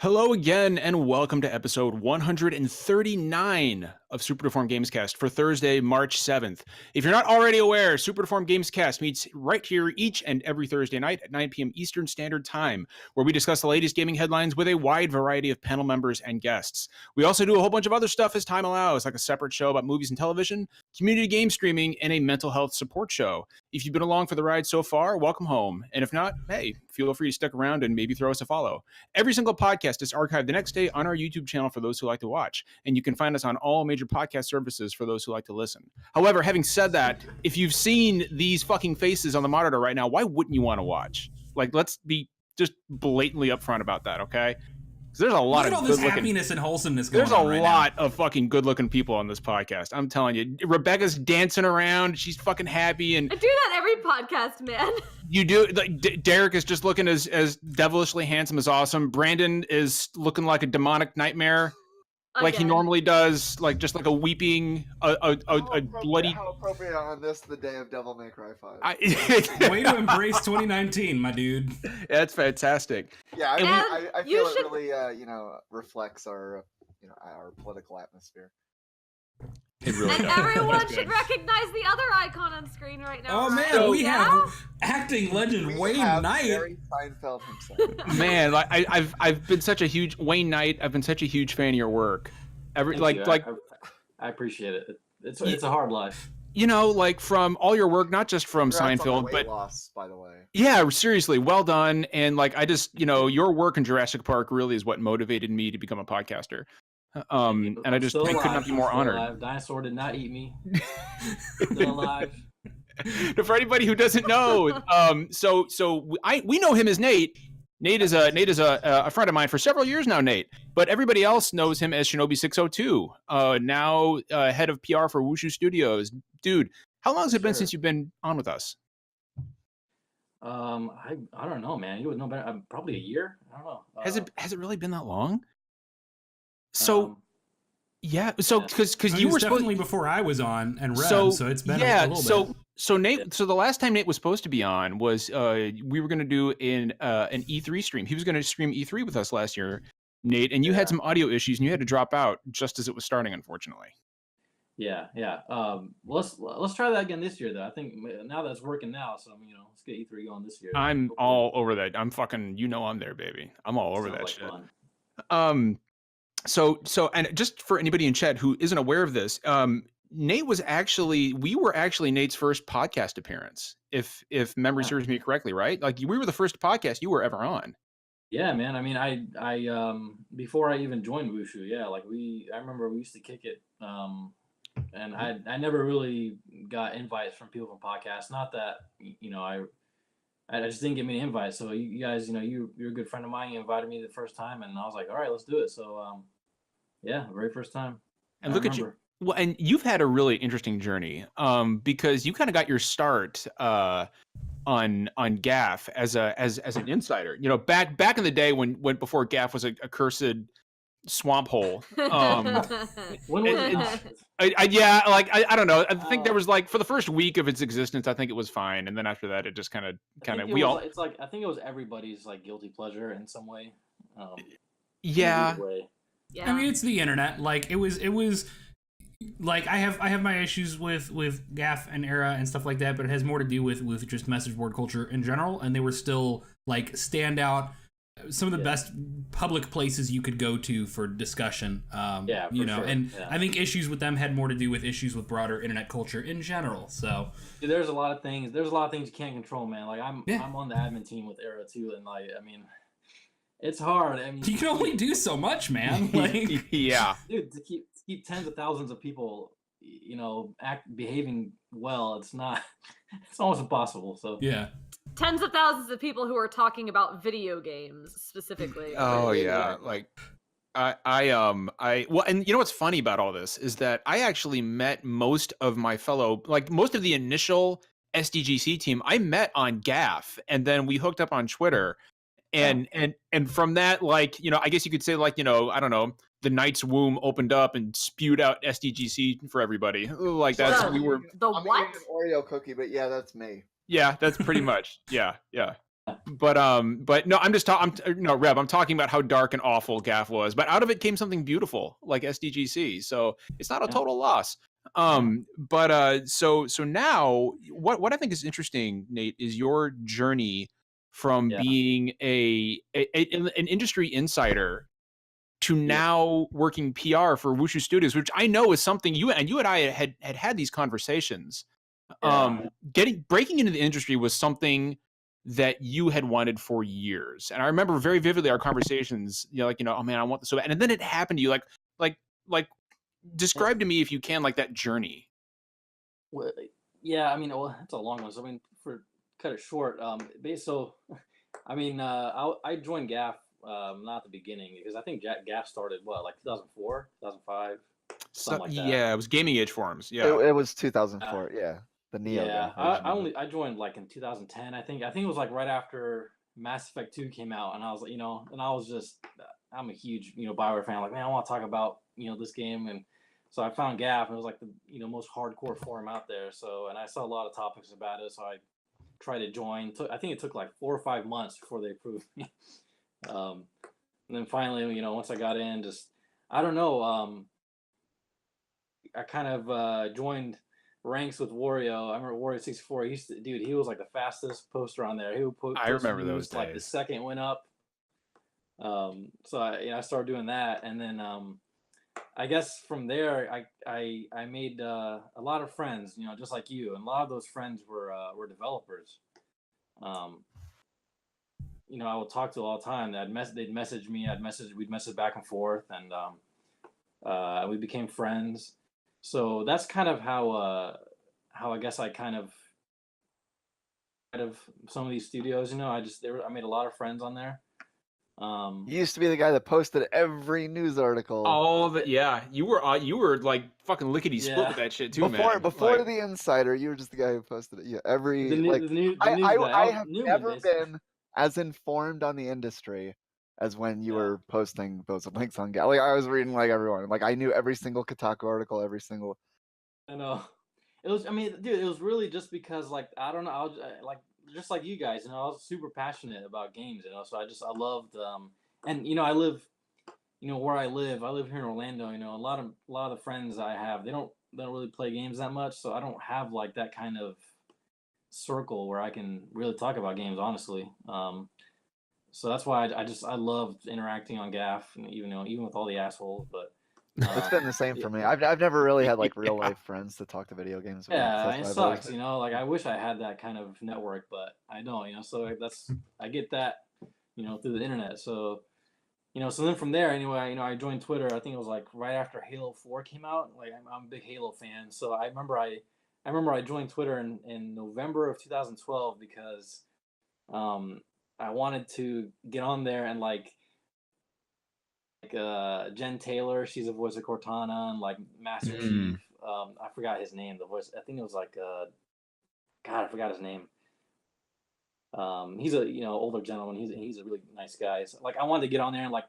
Hello again, and welcome to episode 139 of Super Deformed Gamescast for Thursday, March 7th. If you're not already aware, Super Deformed Gamescast meets right here each and every Thursday night at 9 p.m. Eastern Standard Time, where we discuss the latest gaming headlines with a wide variety of panel members and guests. We also do a whole bunch of other stuff as time allows, like a separate show about movies and television, community game streaming, and a mental health support show. If you've been along for the ride so far, welcome home. And if not, hey, feel free to stick around and maybe throw us a follow. Every single podcast is archived the next day on our YouTube channel for those who like to watch, and you can find us on all major podcast services for those who like to listen. However, having said that, if you've seen these fucking faces on the monitor right now, why wouldn't you want to watch? Like, let's be just blatantly upfront about that, okay? There's a lot Look at of all this happiness and wholesomeness going There's on a right lot now. of fucking good-looking people on this podcast. I'm telling you. Rebecca's dancing around. She's fucking happy. And I do that every podcast, man. you do. Like, Derek is just looking as devilishly handsome as awesome. Brandon is looking like a demonic nightmare, like he normally does. Like just like a weeping, a bloody. How appropriate on this, the day of Devil May Cry 5. Way to embrace 2019, my dude. That's fantastic. Yeah, I you feel should- it really, reflects our, our political atmosphere. It really And does. everyone should recognize the other icon on screen right now. Oh man, right? we Yeah? have acting legend We Wayne have Knight. Jerry Seinfeld himself. Man, like I've been such a huge Wayne Knight. I've been such a huge fan of your work. Thank you. I appreciate it. It's a hard life. You know, like from all your work, not just from Congrats on the Seinfeld, weight but loss, by the way. yeah, seriously, well done. And like, I just, your work in Jurassic Park really is what motivated me to become a podcaster. And I just could not be more honored. Alive. Dinosaur did not eat me. Still alive. For anybody who doesn't know, we know him as Nate. Nate is a friend of mine for several years now, Nate. But everybody else knows him as Shinobi602, now head of PR for Wushu Studios. Dude, how long has it been since you've been on with us? I don't know, man. You would know better. Probably a year. I don't know. Has it really been that long? So yeah, so yeah. because You were definitely before I was on and Rev, so it's been a little bit. So Nate, so the last time Nate was supposed to be on was we were going to do an E3 stream. He was going to stream E3 with us last year, Nate, and you had some audio issues and you had to drop out just as it was starting, unfortunately. Yeah. Let's try that again this year, though. I think now that's working now, so let's get E3 going this year. I'm all over that. I'm fucking, I'm there, baby. I'm all over that shit. Fun. So, and just for anybody in chat who isn't aware of this, Nate we were actually Nate's first podcast appearance, if memory serves me correctly, right? Like we were the first podcast you were ever on. Yeah, man. I mean, I before I even joined Wushu, I remember we used to kick it, and I never really got invites from people from podcasts. Not that I just didn't get many invites. So you guys, you're a good friend of mine. You invited me the first time, and I was like, all right, let's do it. So yeah, very first time. And look at you. Well, and you've had a really interesting journey, because you kind of got your start on GAF as an insider. Back in the day when before GAF was a cursed swamp hole. When was it? I don't know. I think there was like for the first week of its existence, I think it was fine, and then after that, it just kind of I think it was everybody's like guilty pleasure in some way. Yeah. Yeah. I mean, it's the internet. Like it was like I have my issues with GAF and Era and stuff like that, but it has more to do with just message board culture in general, and they were still like standout. Some of the best public places you could go to for discussion. Sure. And I think issues with them had more to do with issues with broader internet culture in general. So there's a lot of things you can't control, man. Like I'm on the admin team with Era too, and it's hard. I mean, you can only do so much, man. Like yeah, dude, to keep tens of thousands of people, behaving well, it's almost impossible. So yeah. Tens of thousands of people who are talking about video games specifically. Oh yeah, like well, and what's funny about all this is that I actually met most of the initial SDGC team I met on GAF, and then we hooked up on Twitter, and from that, I guess you could say I don't know, the Knight's womb opened up and spewed out SDGC for everybody. Like that's I'm what? eating an Oreo cookie, but yeah, that's me. Yeah, that's pretty much. Yeah. But no, I'm just talking. No, Reb, I'm talking about how dark and awful GAF was. But out of it came something beautiful, like SDGC. So it's not a total loss. So now, what I think is interesting, Nate, is your journey from being an industry insider to now working PR for Wushu Studios, which I know is something you and I had these conversations. Breaking into the industry was something that you had wanted for years, and I remember very vividly our conversations. Oh man, I want this so bad, and then it happened to you. Like, describe to me, if you can, like that journey. Well, yeah, I mean, well, it's a long one. So I mean, cut it short. So, I mean, I joined GAF not at the beginning, because I think GAF started like 2004, 2005, something like that. Yeah, it was Gaming Age forums. Yeah, it was 2004. Yeah, the Neo. Yeah, I joined like in 2010. I think it was like right after Mass Effect 2 came out, and I was I'm a huge BioWare fan. Like, man, I want to talk about this game, and so I found GAF, and it was like the most hardcore forum out there. So, and I saw a lot of topics about it, so I tried to join. I think it took like 4 or 5 months before they approved me. And then finally, once I got in, just I don't know. I kind of joined ranks with Wario. I remember Wario64. He was like the fastest poster on there. He would put. I remember those days. Like the second went up. So I started doing that, and then I guess from there I made a lot of friends, just like you, and a lot of those friends were developers. I would talk to all the time. They'd message me. We'd message back and forth, and we became friends. So that's kind of how I guess I kind of out of some of these studios. I made a lot of friends on there. You used to be the guy that posted every news article. All of it, yeah. You were like fucking lickety split with that shit too, man. Before the Insider, you were just the guy who posted it. Yeah, I have never been as informed on the industry as when you were posting those links on GAF. Like, I was reading like everyone. Like, I knew every single Kotaku article, every single. I know. It was. I mean, dude, it was really just because, like, I don't know. I was like, just like you guys, I was super passionate about games, so I loved, and I live, where I live here in Orlando. A lot of the friends I have, they don't really play games that much, so I don't have like that kind of circle where I can really talk about games, honestly. So that's why I loved interacting on GAF, and even with all the assholes, but. It's been the same for me. I've never really had like real life friends to talk to video games with. Yeah, it sucks, like I wish I had that kind of network, but I don't, so I get that, through the internet. So, so then from there, anyway, I joined Twitter. I think it was like right after Halo 4 came out. Like, I'm a big Halo fan, so I remember I joined Twitter in November of 2012 because I wanted to get on there and like Jen Taylor, she's the voice of Cortana, and like Master Chief. I forgot his name. The voice, I think it was like God, I forgot his name. He's a older gentleman. He's a really nice guy. So, like, I wanted to get on there and like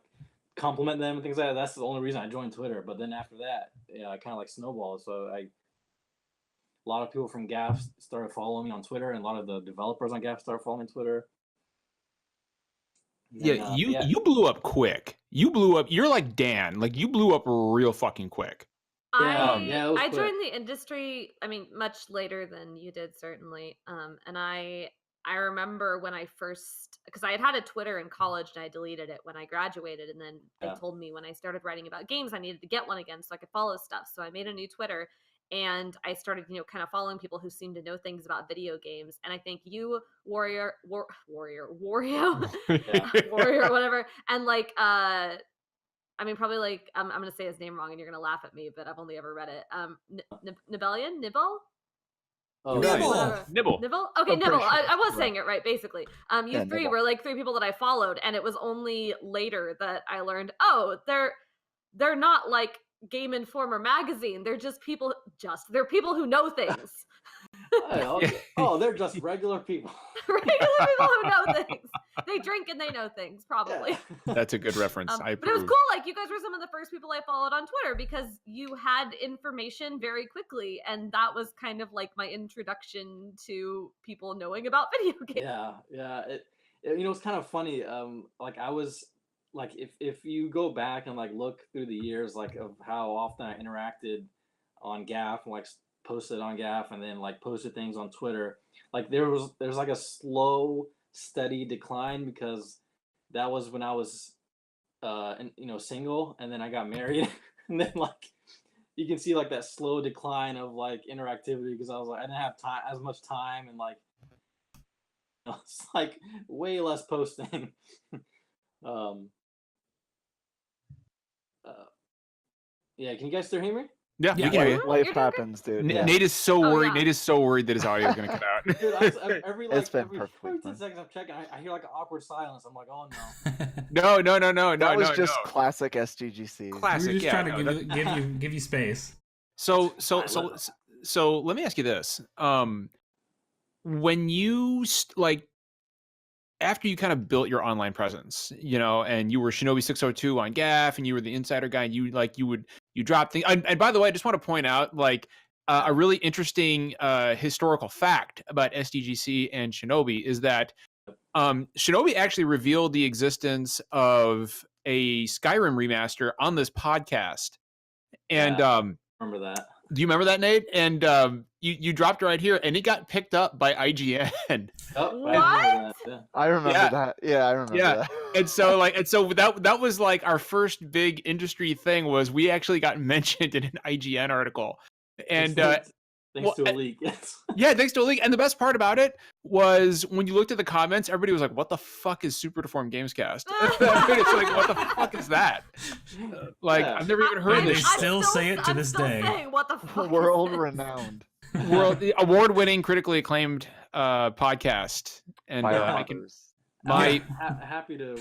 compliment them and things like that. That's the only reason I joined Twitter. But then after that, I kind of like snowballed. So a lot of people from GAF started following me on Twitter, and a lot of the developers on GAF started following me on Twitter. Yeah, you blew up quick. You blew up. You're like Dan. Like, you blew up real fucking quick. I joined the industry, I mean, much later than you did, certainly. And I remember when I first, because I had a Twitter in college and I deleted it when I graduated, and then they told me when I started writing about games I needed to get one again so I could follow stuff. So I made a new Twitter. And I started, kind of following people who seemed to know things about video games. And I think you, Wario, whatever. And like, I mean, probably like, I'm going to say his name wrong and you're going to laugh at me, but I've only ever read it. Nibble? Oh, Nibble. Okay, Nibble. I was saying it right, basically. You three were like 3 people that I followed. And it was only later that I learned, they're not like Game Informer magazine. They're just people. They're people who know things. They're just regular people. Regular people who know things. They drink and they know things, probably. That's a good reference. But it was cool. Like, you guys were some of the first people I followed on Twitter because you had information very quickly, and that was kind of like my introduction to people knowing about video games. Yeah. it's kind of funny. Like I was like, if you go back and like look through the years, like of how often I interacted on Gaff and like posted on Gaff and then like posted things on Twitter, like there's like a slow, steady decline because that was when I was single, and then I got married, and then like you can see like that slow decline of like interactivity because I was like I didn't have as much time, and like it's like way less posting. Yeah, can you guys still hear me? Yeah, we can hear you. Life happens, dude. Nate is so worried. Nate is so worried that his audio is going to cut out. Dude, every 15 seconds I'm checking, I hear like an awkward silence. I'm like, oh no. No. That was just classic SDGC. Classic. We're just trying to give you space. So let me ask you this: when you after you kind of built your online presence, and you were Shinobi602 on Gaff, and you were the insider guy, and you drop things. And by the way, I just want to point out a really interesting historical fact about SDGC and Shinobi is that Shinobi actually revealed the existence of a Skyrim remaster on this podcast. And remember that. Do you remember that, Nate? And you dropped it right here, and it got picked up by IGN. Oh, what? I remember that. Yeah, I remember that. And so that was like our first big industry thing was we actually got mentioned in an IGN article. And thanks to a leak. Yeah, thanks to a leak. And the best part about it was when you looked at the comments, everybody was like, "What the fuck is Super Deformed Gamescast?" It's like, what the fuck is that? I've never even heard this. They still say it to this day. Saying, what the fuck? World renowned. Award-winning, critically acclaimed podcast. And happy to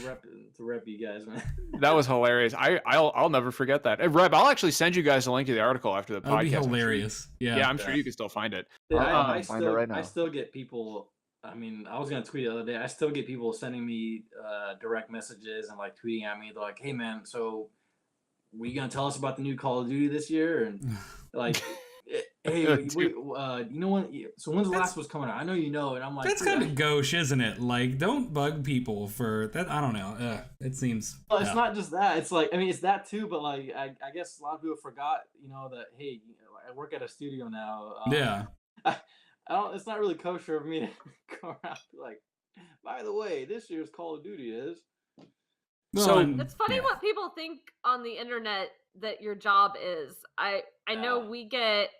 rep you guys, man. That was hilarious. I'll never forget that. Reb, I'll actually send you guys a link to the article after the podcast. That'd be hilarious. Yeah, I'm sure you can still find it. I still get people. I mean, I was gonna tweet the other day. I still get people sending me direct messages and like tweeting at me. They're like, "Hey, man, so were you gonna tell us about the new Call of Duty this year?" And like. Hey, you know what? So when's the last was coming out? I know you know, and I'm like, that's kind of gauche, isn't it? Like, don't bug people for that. I don't know. It seems. Well, it's not just that. It's like, I mean, it's that too. But like, I guess a lot of people forgot, that hey, I work at a studio now. It's not really kosher of me to go around and be like, by the way, this year's Call of Duty is. So it's funny what people think on the internet that your job is. I know we get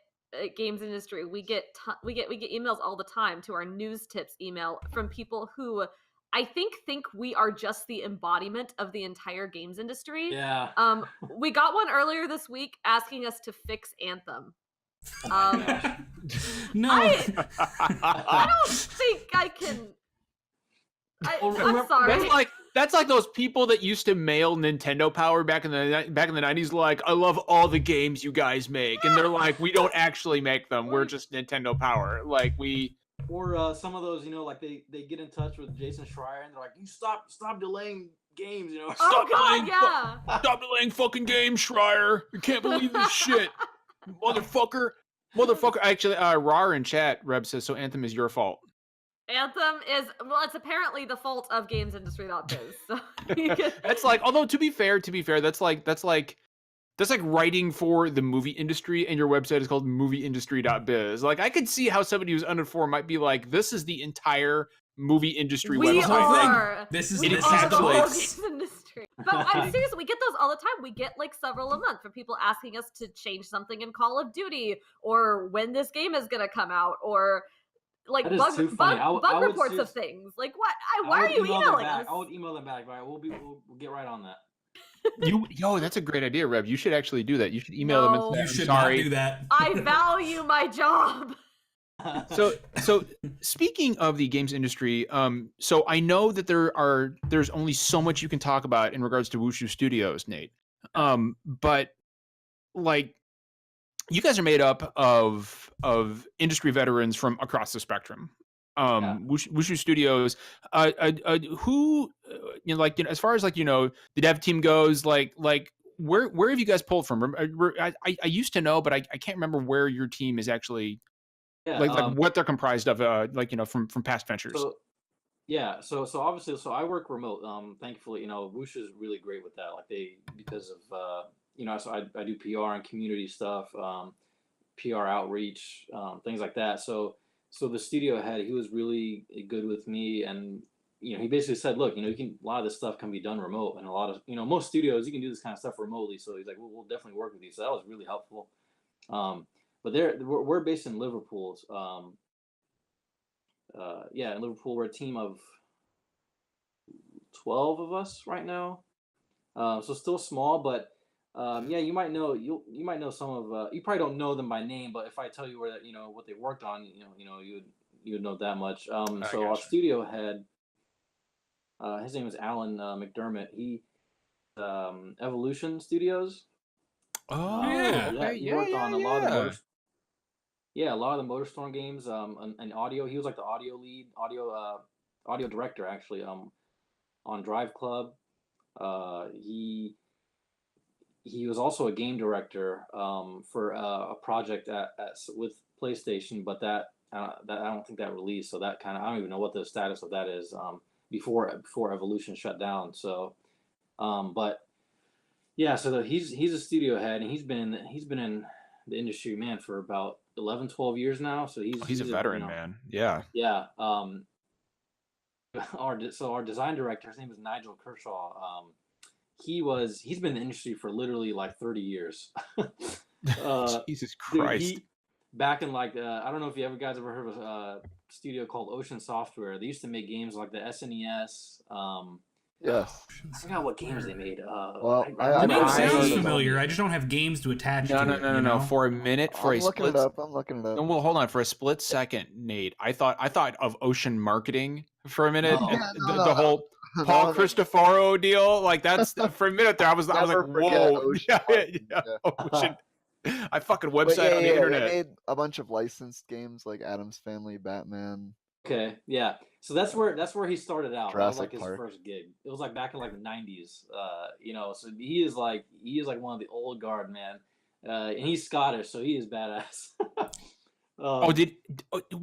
games industry. We get emails all the time to our news tips email from people who I think we are just the embodiment of the entire games industry. Yeah. We got one earlier this week asking us to fix Anthem. No, I don't think I can. I'm sorry. That's like those people that used to mail Nintendo Power back in the 90s. Like, I love all the games you guys make, and they're like, we don't actually make them. We're just Nintendo Power. Like or some of those, like they get in touch with Jason Schreier and they're like, you stop delaying games, Stop delaying fucking games, Schreier. I can't believe this shit, motherfucker. Actually, Rar in chat, Reb says, so Anthem is your fault. Anthem is, it's apparently the fault of gamesindustry.biz. So that's like, although to be fair, that's like writing for the movie industry, and your website is called movieindustry.biz. Like, I could see how somebody who's uninformed might be like, this is the entire movie industry website. This is the whole games industry. But I'm serious, we get those all the time. We get like several a month from people asking us to change something in Call of Duty, or when this game is going to come out, or like bug reports of things. Like, what? Why are you emailing us? I would email them back. Right, we'll get right on that. That's a great idea, Rev. You should actually do that. You should email them and say, you should not do that. I value my job. So speaking of the games industry, so I know that there's only so much you can talk about in regards to Wushu Studios, Nate. But like, you guys are made up of industry veterans from across the spectrum. Wushu Studios, who, as far as the dev team goes, like where have you guys pulled from? I used to know, but I can't remember where your team is actually, what they're comprised of, from past ventures. Yeah, so obviously, so I work remote. Thankfully, Woosh is really great with that. Like because of so I do PR and community stuff, PR outreach, things like that. So the studio head, he was really good with me, and he basically said, look, a lot of this stuff can be done remote, and a lot of most studios you can do this kind of stuff remotely. So he's like, we'll definitely work with you. So that was really helpful. But we're based in Liverpool. In Liverpool, we're a team of 12 of us right now. So still small, but you might know you might know some of you probably don't know them by name, but if I tell you where what they worked on, you would know that much. So our studio head, his name is Alan McDermott. He Evolution Studios. He worked on a lot of the a lot of the MotorStorm games, and audio. He was like the audio lead, audio director actually, on Drive Club. He was also a game director for a project with PlayStation, but that I don't think that released. So that I don't even know what the status of that is. Before Evolution shut down. So, but yeah, so he's a studio head, and he's been in the industry, man, for about 11, 12 years now. So he's a veteran, man. Yeah. Yeah. Our design director, his name is Nigel Kershaw. He's been in the industry for literally like 30 years. Jesus Christ. Dude, back in I don't know if you guys ever heard of a studio called Ocean Software. They used to make games like the SNES. Yes. I forgot what games they made. The name sounds familiar. I just don't have games to attach to it. No. For a minute, I'm looking it up. No, well, hold on. For a split second, Nate, I thought of Ocean Marketing for a minute. The whole Paul Cristoforo deal, like that's for a minute there. I was like, whoa, Ocean. I fucking website on the internet. They made a bunch of licensed games like Addams Family, Batman. Okay, yeah. So that's where he started out. Jurassic that was like his Park. first gig. It was like back in like the 90s. So he is like one of the old guard, man. And he's Scottish, so he is badass. Well,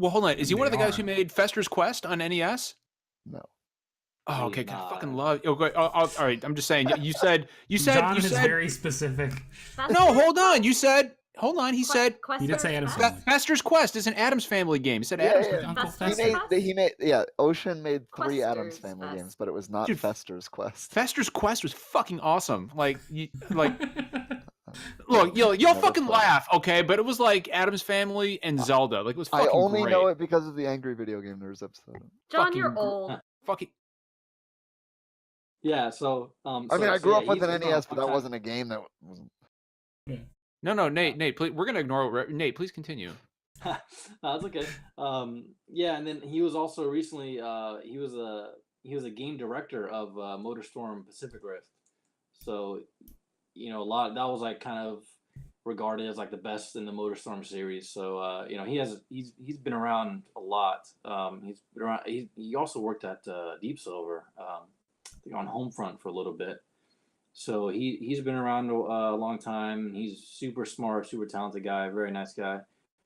hold on. Is he one of the guys who made Fester's Quest on NES? No. Oh, okay. I fucking love. All right. I'm just saying. You said. John is very specific. No, hold on. You said. Hold on. He said. He did say Addams Family. Fester's Quest is an Addams Family game. He said Addams. Uncle Fester. He made. Ocean made 3 Addams Family games, but it was not Fester's Quest. Fester's Quest was fucking awesome. Look, you'll fucking laugh, okay? But it was like Addams Family and Zelda. Like it was fucking I only great. know it because of the Angry Video Game Nerds episode. John, you're old. Fucking. Yeah, so I grew up with an NES, but that wasn't a game that wasn't. No, Nate, please, we're gonna ignore Nate. Please continue. That's okay. And then he was also recently he was a game director of MotorStorm Pacific Rift. So a lot that was like kind of regarded as like the best in the MotorStorm series. So he's been around a lot. He's been around. He also worked at Deep Silver. On Homefront for a little bit. So he's been around a long time. He's super smart, super talented guy, very nice guy.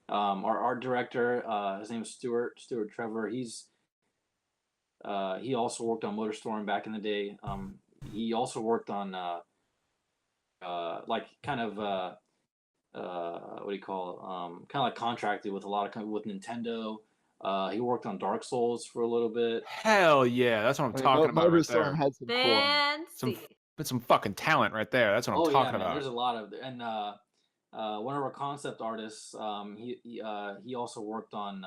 Our art director, his name is Stuart Trevor. He also worked on MotorStorm back in the day. He also worked on what do you call it? Kind of like contracted with a lot of with Nintendo. He worked on Dark Souls for a little bit. Hell yeah, that's what I'm talking about right there. Had some fucking talent right there. That's what I'm talking about. There's a lot of, and one of our concept artists, he also worked on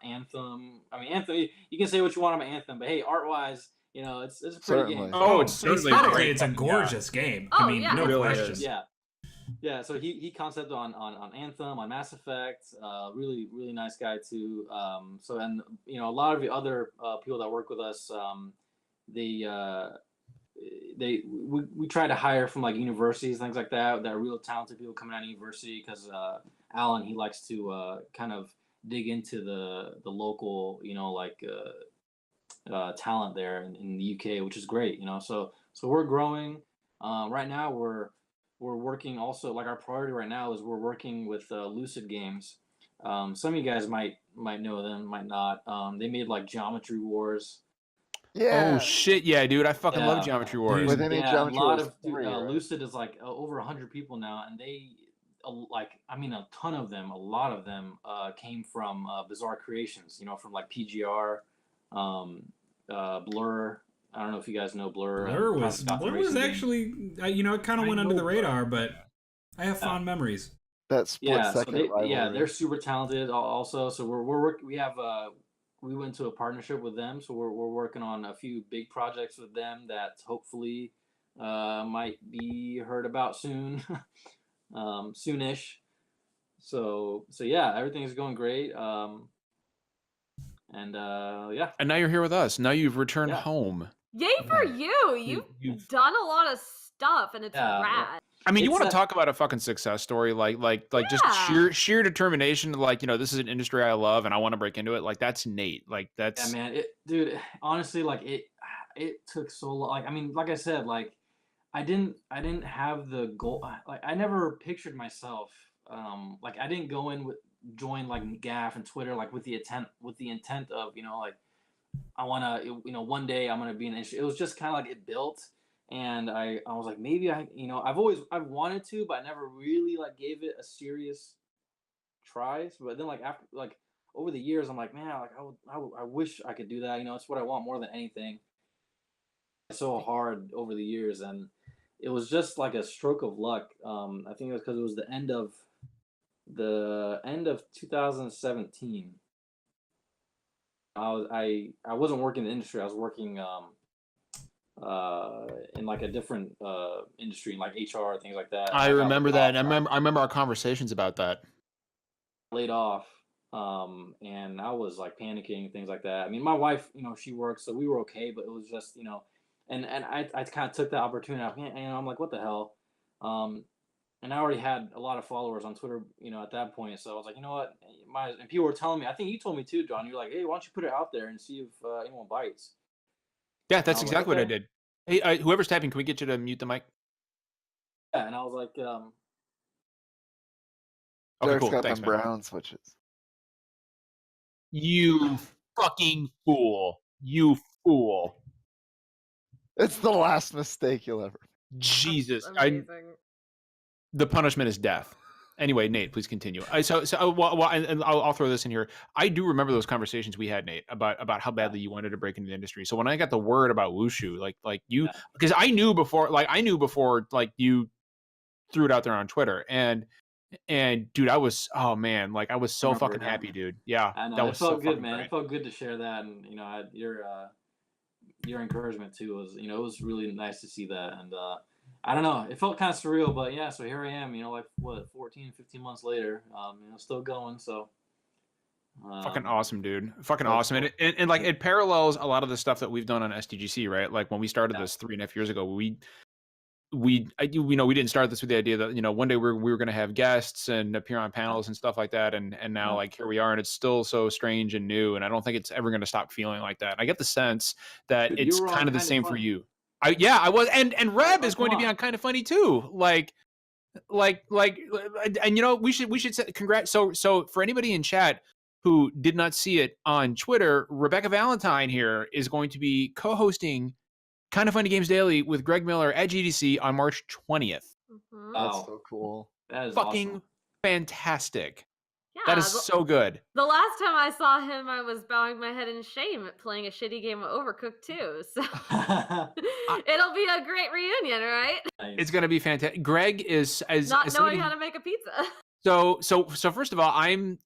Anthem. I mean, Anthem. You can say what you want about Anthem, but hey, art wise, it's a pretty game. Oh, it's certainly great. It's a gorgeous game. Oh, no really question. is. Yeah, so he concepted on Anthem, on Mass Effect. Really, really nice guy too. And a lot of the other people that work with us, we try to hire from like universities, things like that. That are real talented people coming out of university. Because Alan, he likes to kind of dig into the local, talent there in the UK, which is great. So we're growing. Right now we're working also, like our priority right now is we're working with Lucid Games. Some of you guys might know them, might not. They made like Geometry Wars. Yeah. Oh shit, yeah, dude! I fucking love Geometry Wars. With any Geometry Wars, Lucid is like over 100 people now, and they a ton of them, a lot of them came from Bizarre Creations. From like PGR, Blur. I don't know if you guys know Blur. Blur was actually, it kind of went under the radar, but I have fond memories. That split second rivalry. They're super talented also. So we went to a partnership with them. So we're working on a few big projects with them that hopefully might be heard about soon, soonish. So yeah, everything's going great. And now you're here with us. Now you've returned home. Yay for you! You've done a lot of stuff, and it's rad. I mean, you want to talk about a fucking success story, just sheer determination. This is an industry I love, and I want to break into it. Like, that's Nate. Like, that's man. Dude, honestly, it took so long. Like, I mean, like I said, like, I didn't have the goal. Like, I never pictured myself. Like, I didn't go in join like Gaff and Twitter with the intent of I want to one day I'm gonna be an industry. It was just kind of like it built. And I was like, maybe I've wanted to, but I never really gave it a serious try. But then after over the years, I'm like, man, I wish I could do that. It's what I want more than anything. It's so hard over the years, and it was just like a stroke of luck. I think it was because it was the end of 2017. I wasn't working in the industry. I was working in a different industry, in HR, things like that. I remember that. I remember our conversations about that. Laid off, and I was panicking, things like that. I mean, my wife, she works, so we were okay, but it was just, and I kind of took that opportunity. I'm like, what the hell? And I already had a lot of followers on Twitter, at that point. So I was like, you know what? And people were telling me, I think you told me too, John. You're like, hey, why don't you put it out there and see if anyone bites? Yeah, that's exactly what I did. Hey, whoever's typing, can we get you to mute the mic? Yeah, and I was like, okay, cool. Got Thanks, them brown switches. You fucking fool! You fool! It's the last mistake you'll ever. Jesus, the punishment is death. Anyway, Nate, please continue. And I'll throw this in here. I do remember those conversations we had, Nate, about how badly you wanted to break into the industry. So when I got the word about Wushu, because I knew before you threw it out there on Twitter, and dude, I was I was so fucking happy, dude. Yeah, I know. That was so good, man. Great. It felt good to share that, and your encouragement too was, it was really nice to see that, and I don't know. It felt kind of surreal, but yeah. So here I am. 14, 15 months later. Still going. So. Fucking awesome, dude. Fucking awesome. And it parallels a lot of the stuff that we've done on SDGC, right? Like when we started this 3.5 years ago, we didn't start this with the idea that one day we were going to have guests and appear on panels and stuff like that, and now here we are, and it's still so strange and new, and I don't think it's ever going to stop feeling like that. I get the sense that it's kind of the same for you. I was, and Reb is going to be on Kind of Funny too. And we should say congrats. So for anybody in chat who did not see it on Twitter, Rebecca Valentine here is going to be co-hosting Kind of Funny Games Daily with Greg Miller at GDC on March 20th. Mm-hmm. That's so cool. That is fucking awesome. Fantastic. Yeah, that is so good. The last time I saw him, I was bowing my head in shame at playing a shitty game of Overcooked 2. So it'll be a great reunion, right? Nice. It's gonna be fantastic. Greg is not knowing how to make a pizza. So first of all, I'm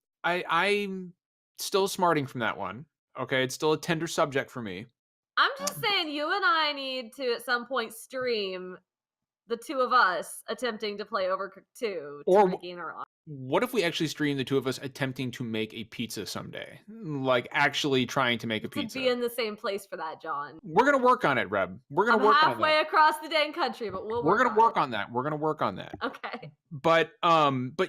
still smarting from that one. Okay, it's still a tender subject for me. I'm just saying, you and I need to at some point stream the two of us attempting to play Overcooked 2 to regain our honor. What if we actually stream the two of us attempting to make a pizza someday? Actually trying to make a pizza. To be in the same place for that, John. We're going to work on it, Reb. We're going to work on that. Halfway across the dang country, but we're going to work on that. We're going to work on that. Okay. But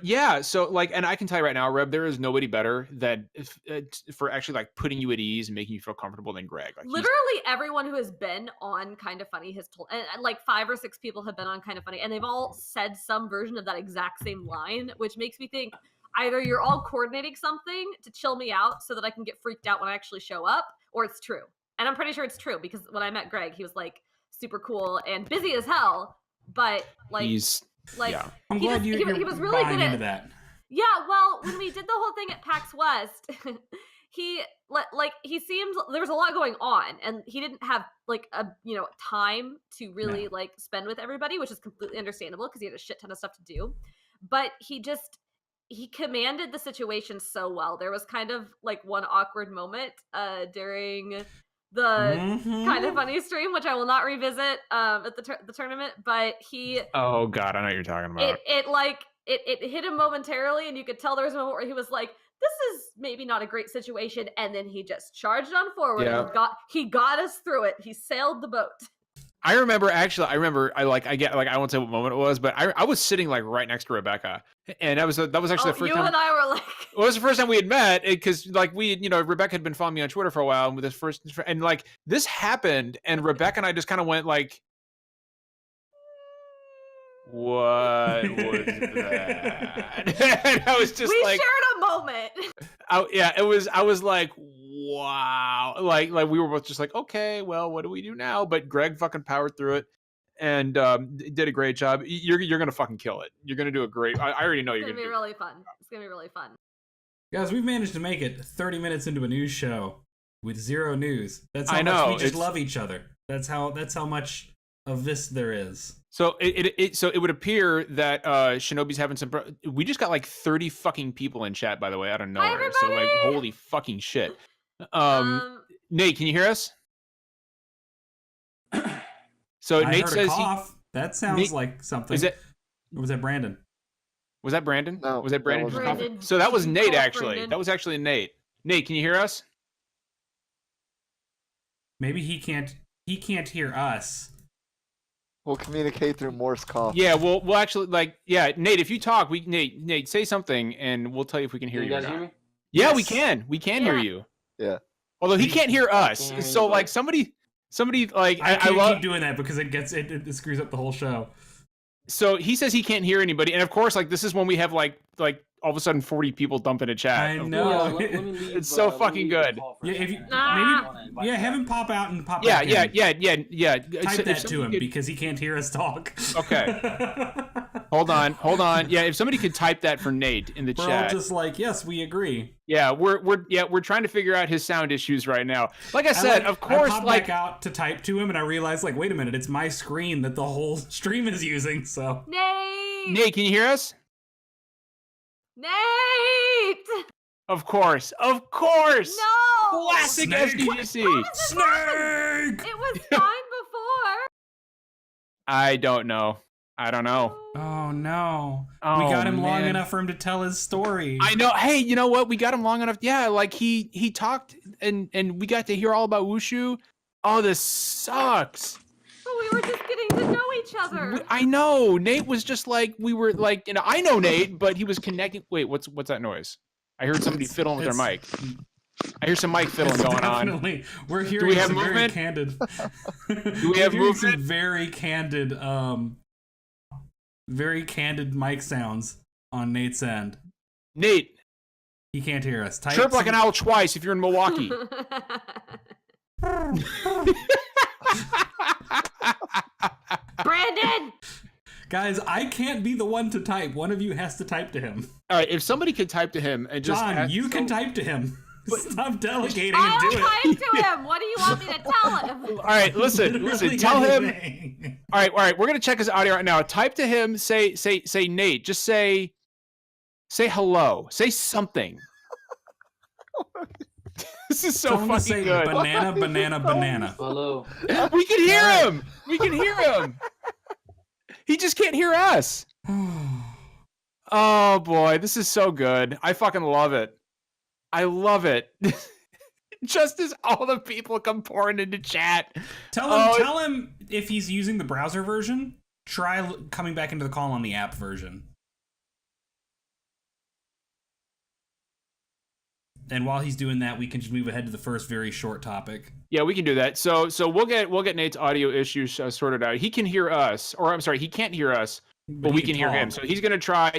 yeah, so and I can tell you right now, Reb, there is nobody better for actually putting you at ease and making you feel comfortable than Greg. Literally everyone who has been on Kind of Funny has told, and 5 or 6 people have been on Kind of Funny, and they've all said some version of that exact same line, which makes me think either you're all coordinating something to chill me out so that I can get freaked out when I actually show up, or it's true. And I'm pretty sure it's true because when I met Greg, he was like super cool and busy as hell, but like I'm glad he was really good at that. Yeah, well, when we did the whole thing at PAX West, he seemed there was a lot going on, and he didn't have like a time to really like spend with everybody, which is completely understandable because he had a shit ton of stuff to do. But he commanded the situation so well. There was kind of like one awkward moment during the kind of funny stream, which I will not revisit at the tournament, but he. Oh God, I know what you're talking about. It hit him momentarily, and you could tell there was a moment where he was like, "This is maybe not a great situation," and then he just charged on forward. Yeah. And he got us through it. He sailed the boat. I remember I won't say what moment it was, but I was sitting like right next to Rebecca, and that was actually the first time. You and I were like, it was the first time we had met, because like Rebecca had been following me on Twitter for a while, and with this happened, and Rebecca and I just kind of went like, what was that? And I was just we shared a moment. I was like, wow, like we were both just like, okay, well, what do we do now? But Greg fucking powered through it and did a great job. You're gonna fucking kill it. You're gonna do a great. I already know you're gonna be really fun. It's gonna be really fun. Guys, we've managed to make it 30 minutes into a news show with zero news. That's how much we just love each other. That's how much of this there is. So it would appear that Shinobi's having some. We just got like 30 fucking people in chat, by the way, out of nowhere. So like, holy fucking shit. Nate, can you hear us? So Nate says cough. That sounds like something. Or was that Brandon? Was that Brandon? No. Was that Brandon? Brandon. So that was Nate, actually. Brandon. That was actually Nate. Nate, can you hear us? Maybe he can't hear us. We'll communicate through Morse call. Yeah, we'll actually Nate, if you talk, Nate, say something and we'll tell you if we can hear you. Can you guys hear me? Yeah, Yes. we can. We can hear you. Yeah. Although he can't hear us. So like somebody like I can't keep doing that because it screws up the whole show. So he says he can't hear anybody, and of course, like this is when we have like all of a sudden 40 people dump into chat. I know. Yeah, let me leave, it's so fucking good. Yeah, if you maybe have him pop out and pop back in. Yeah. Type that to him because he can't hear us talk. Okay. Hold on. Yeah, if somebody could type that for Nate in the chat. We're all just like, yes, we agree. Yeah, we're trying to figure out his sound issues right now. Like I said, of course, I popped back out to type to him, and I realized, like, wait a minute, it's my screen that the whole stream is using. So Nate, can you hear us? Nate! Of course. No! Classic SDGC. Snake! It was fine before. I don't know. Oh no. Oh, we got him long man. enough for him to tell his story. I know. Hey, you know what? We got him long enough. Yeah, like he talked and we got to hear all about Wushu. Oh, this sucks. But we were just getting to know each other. I know. Nate was just like, we were like, I know Nate, but he was connecting. Wait, what's that noise? I heard somebody fiddling with their mic. I hear some mic fiddling going on. We're hearing Do we have some movement? very candid. Do we have movement? Some very candid mic sounds on Nate's end. Nate, he can't hear us. Chirp like an owl twice if you're in Milwaukee. Brandon! Guys, I can't be the one to type. One of you has to type to him. All right, if somebody could type to him and just... John, you can type to him. Stop delegating I'll and do it. type to him. What do you want me to tell him? All right, listen, tell him... All right, we're going to check his audio right now. Type to him, say Nate, just say hello. Say something. This is so fucking good. Banana. Hello. We can hear him. He just can't hear us. Oh boy, this is so good. I fucking love it. I love it. Just as all the people come pouring into chat. Tell him if he's using the browser version, try coming back into the call on the app version. And while he's doing that, we can just move ahead to the first very short topic. Yeah, we can do that. So we'll get Nate's audio issues sorted out. He can hear us, or I'm sorry, he can't hear us, But we can hear him, so he's gonna try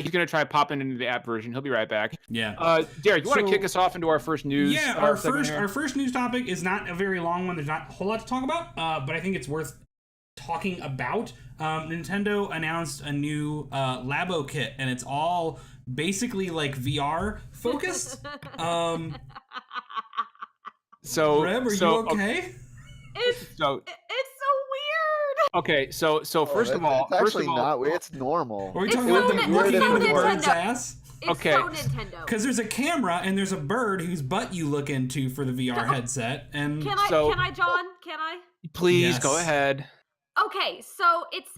popping into the app version. He'll be right back. Yeah. Derek, you want to kick us off into our first news? Yeah, our first news topic is not a very long one. There's not a whole lot to talk about, but I think it's worth talking about. Nintendo announced a new Labo kit, and it's all basically like VR focused. So, Reb, are you okay? It's so weird. Okay, so first of all, it's actually not weird. It's normal. Are we talking about them looking into the bird's ass? It's so Nintendo. Because there's a camera and there's a bird whose butt you look into for the VR headset. And can I, John? Can I? Please go ahead. Okay, so it's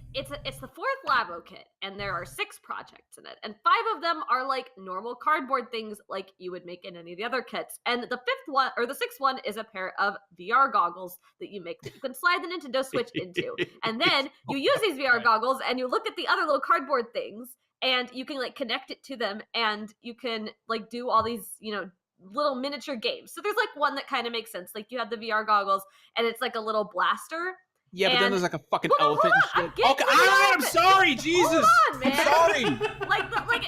the fourth Labo kit, and there are 6 projects in it, and 5 of them are like normal cardboard things like you would make in any of the other kits, and the 6th one is a pair of VR goggles that you make that you can slide the Nintendo Switch into, and then you use these VR goggles and you look at the other little cardboard things, and you can like connect it to them, and you can like do all these little miniature games. So there's like one that kind of makes sense, like you have the VR goggles, and it's like a little blaster. Yeah, but then there's like a fucking elephant and shit. Okay, I'm sorry, Jesus. Hold on, man. I'm sorry.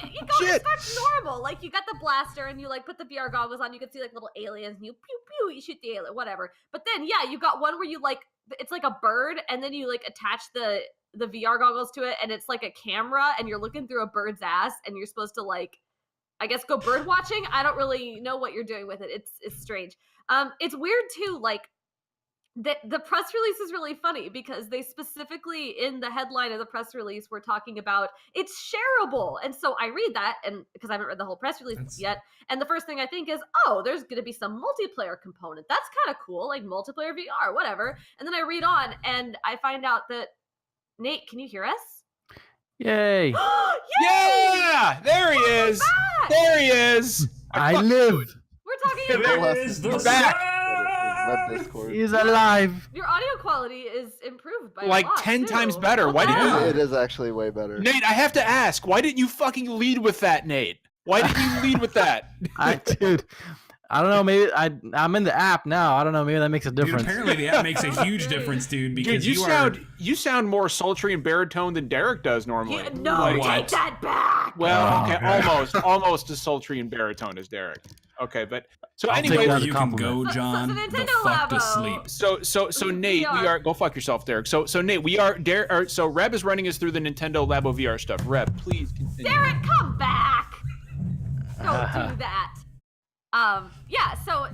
It starts normal. Like you got the blaster and you like put the VR goggles on. You can see like little aliens and you pew pew. You shoot the alien, whatever. But then you got one where you like it's like a bird and then you like attach the VR goggles to it and it's like a camera and you're looking through a bird's ass and you're supposed to like, I guess, go bird watching. I don't really know what you're doing with it. It's strange. It's weird too. Like. The press release is really funny because they specifically in the headline of the press release were talking about it's shareable. And so I read that and because I haven't read the whole press release yet. And the first thing I think is, oh, there's going to be some multiplayer component. That's kind of cool, like multiplayer VR, whatever. And then I read on and I find out that, Nate, can you hear us? Yay. Yeah, there he is. Back. There he is. I live. We're talking about the back. He's alive. Your audio quality is improved by like a lot, 10 too. times better. Why did you? It is actually way better. Nate, I have to ask, why didn't you fucking lead with that, Nate? Why didn't you lead with that? Dude, I don't know. Maybe I'm in the app now. I don't know. Maybe that makes a difference. Dude, apparently the app makes a huge difference, dude. Because dude, you sound more sultry and baritone than Derek does normally. Yeah, no, take that back. Well, okay, almost as sultry and baritone as Derek. Okay, but so anyway, you can go, John. So the fuck to sleep. So Nate, we are go fuck yourself, Derek. So Nate, we are so Reb is running us through the Nintendo Labo VR stuff. Reb, please continue. Derek, come back. Don't do that.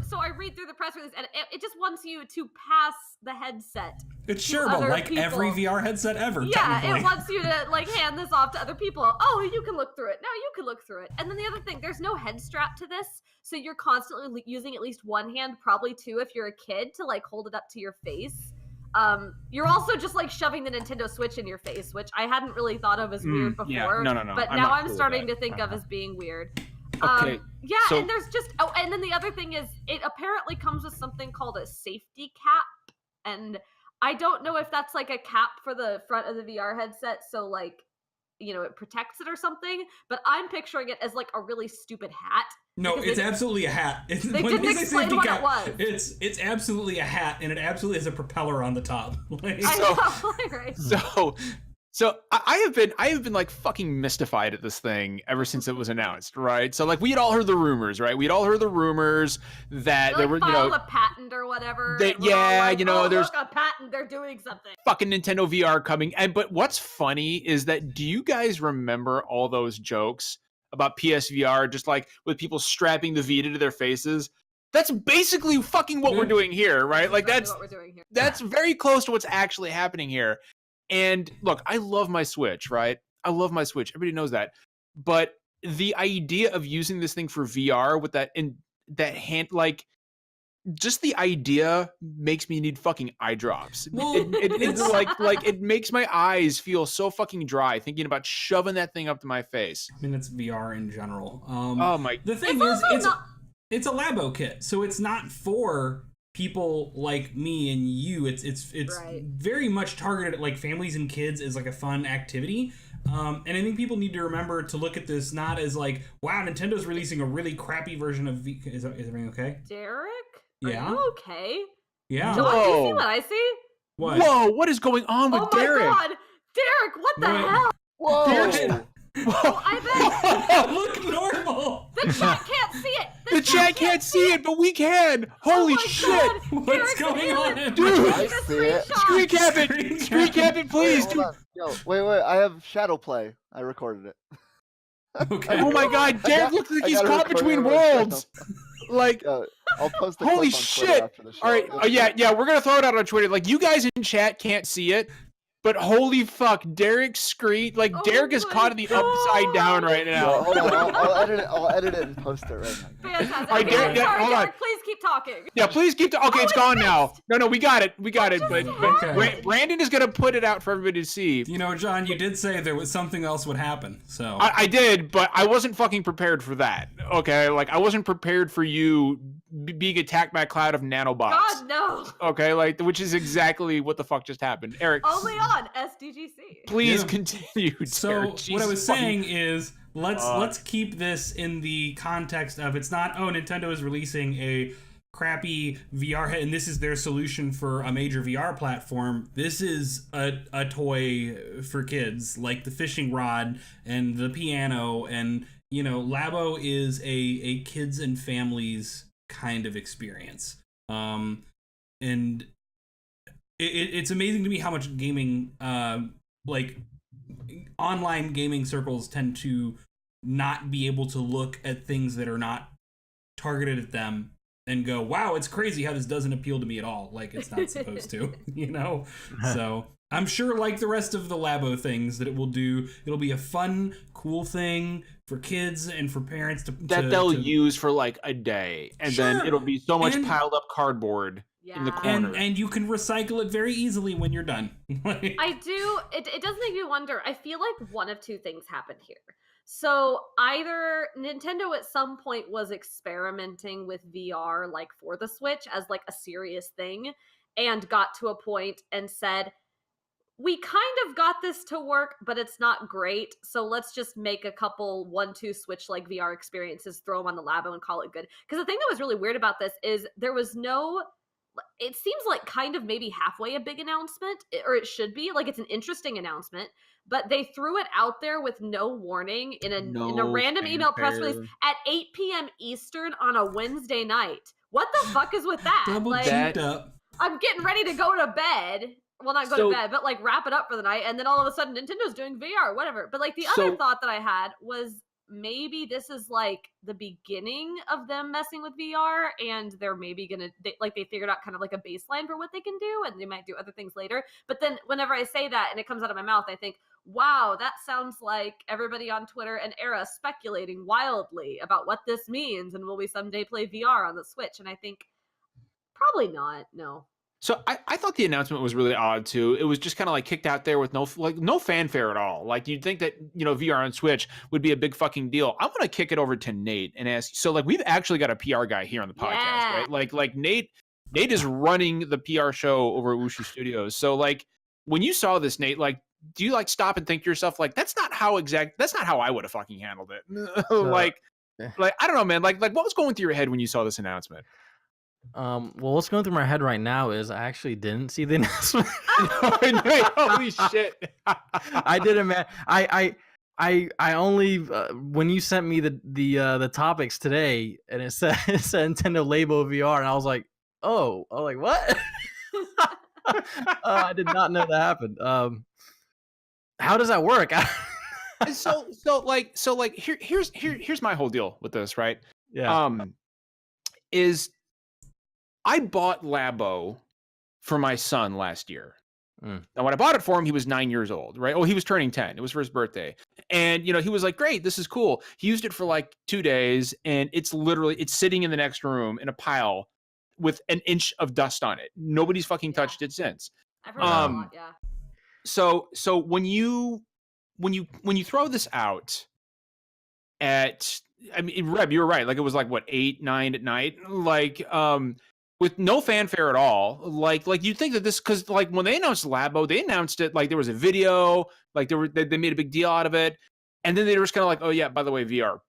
So I read through the press release and it just wants you to pass the headset. It's shareable, like people. Every VR headset ever. Yeah, it wants you to like hand this off to other people. Oh, you can look through it. Now you can look through it. And then the other thing, there's no head strap to this, so you're constantly using at least one hand, probably 2 if you're a kid, to like hold it up to your face. You're also just like shoving the Nintendo Switch in your face, which I hadn't really thought of as weird before. Yeah, no. But now I'm starting to think of as being weird. Okay. And there's just and then the other thing is it apparently comes with something called a safety cap, and I don't know if that's like a cap for the front of the VR headset, so like it protects it or something, but I'm picturing it as like a really stupid hat. No, it's absolutely a hat. They didn't explain what it was. It's absolutely a hat, and it absolutely has a propeller on the top. Right. So I have been like fucking mystified at this thing ever since it was announced, right? So like we had all heard the rumors, right? We'd all heard the rumors that there were, filed a patent or whatever. There's look, a patent. They're doing something. Fucking Nintendo VR coming. But what's funny is that do you guys remember all those jokes about PSVR, just like with people strapping the Vita to their faces? That's basically fucking what we're doing here, right? Like that's what we're doing here. That's very close to what's actually happening here. And look, I love my Switch, right? I love my Switch. Everybody knows that. But the idea of using this thing for VR with that hand, like, just the idea makes me need fucking eye drops. It's like it makes my eyes feel so fucking dry thinking about shoving that thing up to my face. I mean, it's VR in general. The thing is, it's a Labo kit, so it's not for people like me and you. It's right. Very much targeted at like families and kids as like a fun activity. And I think people need to remember to look at this not as like, wow, Nintendo's releasing a really crappy version of Is everything okay? Derek? Yeah. Are you okay? Yeah. John, do you see what I see? What? Whoa, what is going on with Derek? Oh my god! Derek, what the hell? Whoa! I bet. Look normal. The chat can't see it. The chat can't see it, but we can. Holy shit! God. What's going on, dude? I see it. Screen cap it. Screen cap it, please. Hold on. Yo, wait. I have shadow play. I recorded it. Okay. Oh my God, Derek looks like he's gotta caught record between it right worlds. Like, Yo, I'll post the holy clip on shit! Twitter after the show. All right, yeah, we're gonna throw it out on Twitter. Like, you guys in chat can't see it, but holy fuck, Derek's screen, like Derek is caught in the upside down right now. Yo, hold on, I'll edit it and post it right now. Fantastic. All right, Okay, Derek, hold on. Derek, please keep talking. Yeah, please keep. Okay, it's gone now. No, we got it. But Okay. Brandon is gonna put it out for everybody to see. You know, John, you did say there was something else would happen, so I did, but I wasn't fucking prepared for that. Okay, like I wasn't prepared for you being attacked by a cloud of nanobots. God, no. Okay, like which is exactly what the fuck just happened. Eric, Only on SDGC. please continue. So Derek. what I was Jesus saying is let's keep this in the context of it's not Nintendo is releasing a crappy VR head and this is their solution for a major VR platform. This is a toy for kids, like the fishing rod and the piano, and you know, Labo is a kids and families kind of experience. And it's amazing to me how much gaming like online gaming circles tend to not be able to look at things that are not targeted at them and go, wow, it's crazy how this doesn't appeal to me at all. Like it's not supposed to, you know? So I'm sure like the rest of the Labo things that it'll be a fun, cool thing for kids and for parents they'll use for like a day. And then it'll be so much piled up cardboard in the corner. And you can recycle it very easily when you're done. I do. It does make me wonder. I feel like one of two things happened here. So either Nintendo at some point was experimenting with VR like for the Switch as like a serious thing and got to a point and said, we kind of got this to work, but it's not great. So let's just make a couple 1-2 Switch like VR experiences, throw them on the Labo and call it good. Because the thing that was really weird about this is there was no... It seems like kind of maybe halfway a big announcement, or it should be. Like it's an interesting announcement, but they threw it out there with no warning in a random email press release at 8 p.m. Eastern on a Wednesday night. What the fuck is with that? I'm getting ready to go to bed. Well, not go to bed, but like wrap it up for the night. And then all of a sudden Nintendo's doing VR, whatever. But like the other thought that I had was maybe this is like the beginning of them messing with VR and they're maybe gonna they figured out kind of like a baseline for what they can do and they might do other things later. But then whenever I say that and it comes out of my mouth, I think, wow, that sounds like everybody on Twitter and Era speculating wildly about what this means and will we someday play VR on the Switch? And I think probably not, no. So I thought the announcement was really odd too. It was just kind of like kicked out there with no fanfare at all. Like you'd think that, you know, VR on Switch would be a big fucking deal. I want to kick it over to Nate and ask. So like we've actually got a PR guy here on the podcast, right? Like Nate is running the PR show over at Wushu Studios. So like when you saw this, Nate, like do you like stop and think to yourself like that's not how I would have fucking handled it. like I don't know, man. Like what was going through your head when you saw this announcement? Well, what's going through my head right now is I actually didn't see the announcement. Holy shit! I didn't, man. I only when you sent me the topics today, and it said Nintendo Labo VR, and I was like, what? I did not know that happened. How does that work? Here's my whole deal with this, right? Yeah. I bought Labo for my son last year. Now, when I bought it for him, he was 9 years old, right? Oh, he was turning 10. It was for his birthday. And, you know, he was like, great, this is cool. He used it for like 2 days, and it's sitting in the next room in a pile with an inch of dust on it. Nobody's fucking touched it since. I've heard that a lot, yeah. So when you throw this out at, I mean, Reb, you were right. Like it was like what, 8, 9 at night, like with no fanfare at all. Like you'd think that this, because like when they announced Labo, they announced it like there was a video, like they made a big deal out of it, and then they were just kind of like, oh yeah, by the way, VR.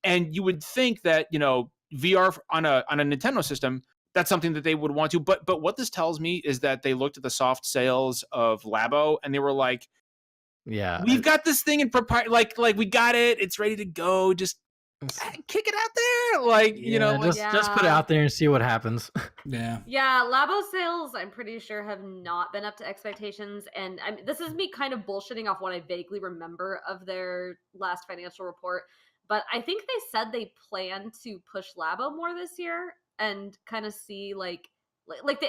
And you would think that, you know, VR on a Nintendo system, that's something that they would want to. But what this tells me is that they looked at the soft sales of Labo and they were like, Yeah, we've got this thing in like we got it. It's ready to go. Just kick it out there, like just put it out there and see what happens. Yeah. Labo sales, I'm pretty sure, have not been up to expectations, and this is me kind of bullshitting off what I vaguely remember of their last financial report. But I think they said they plan to push Labo more this year and kind of see like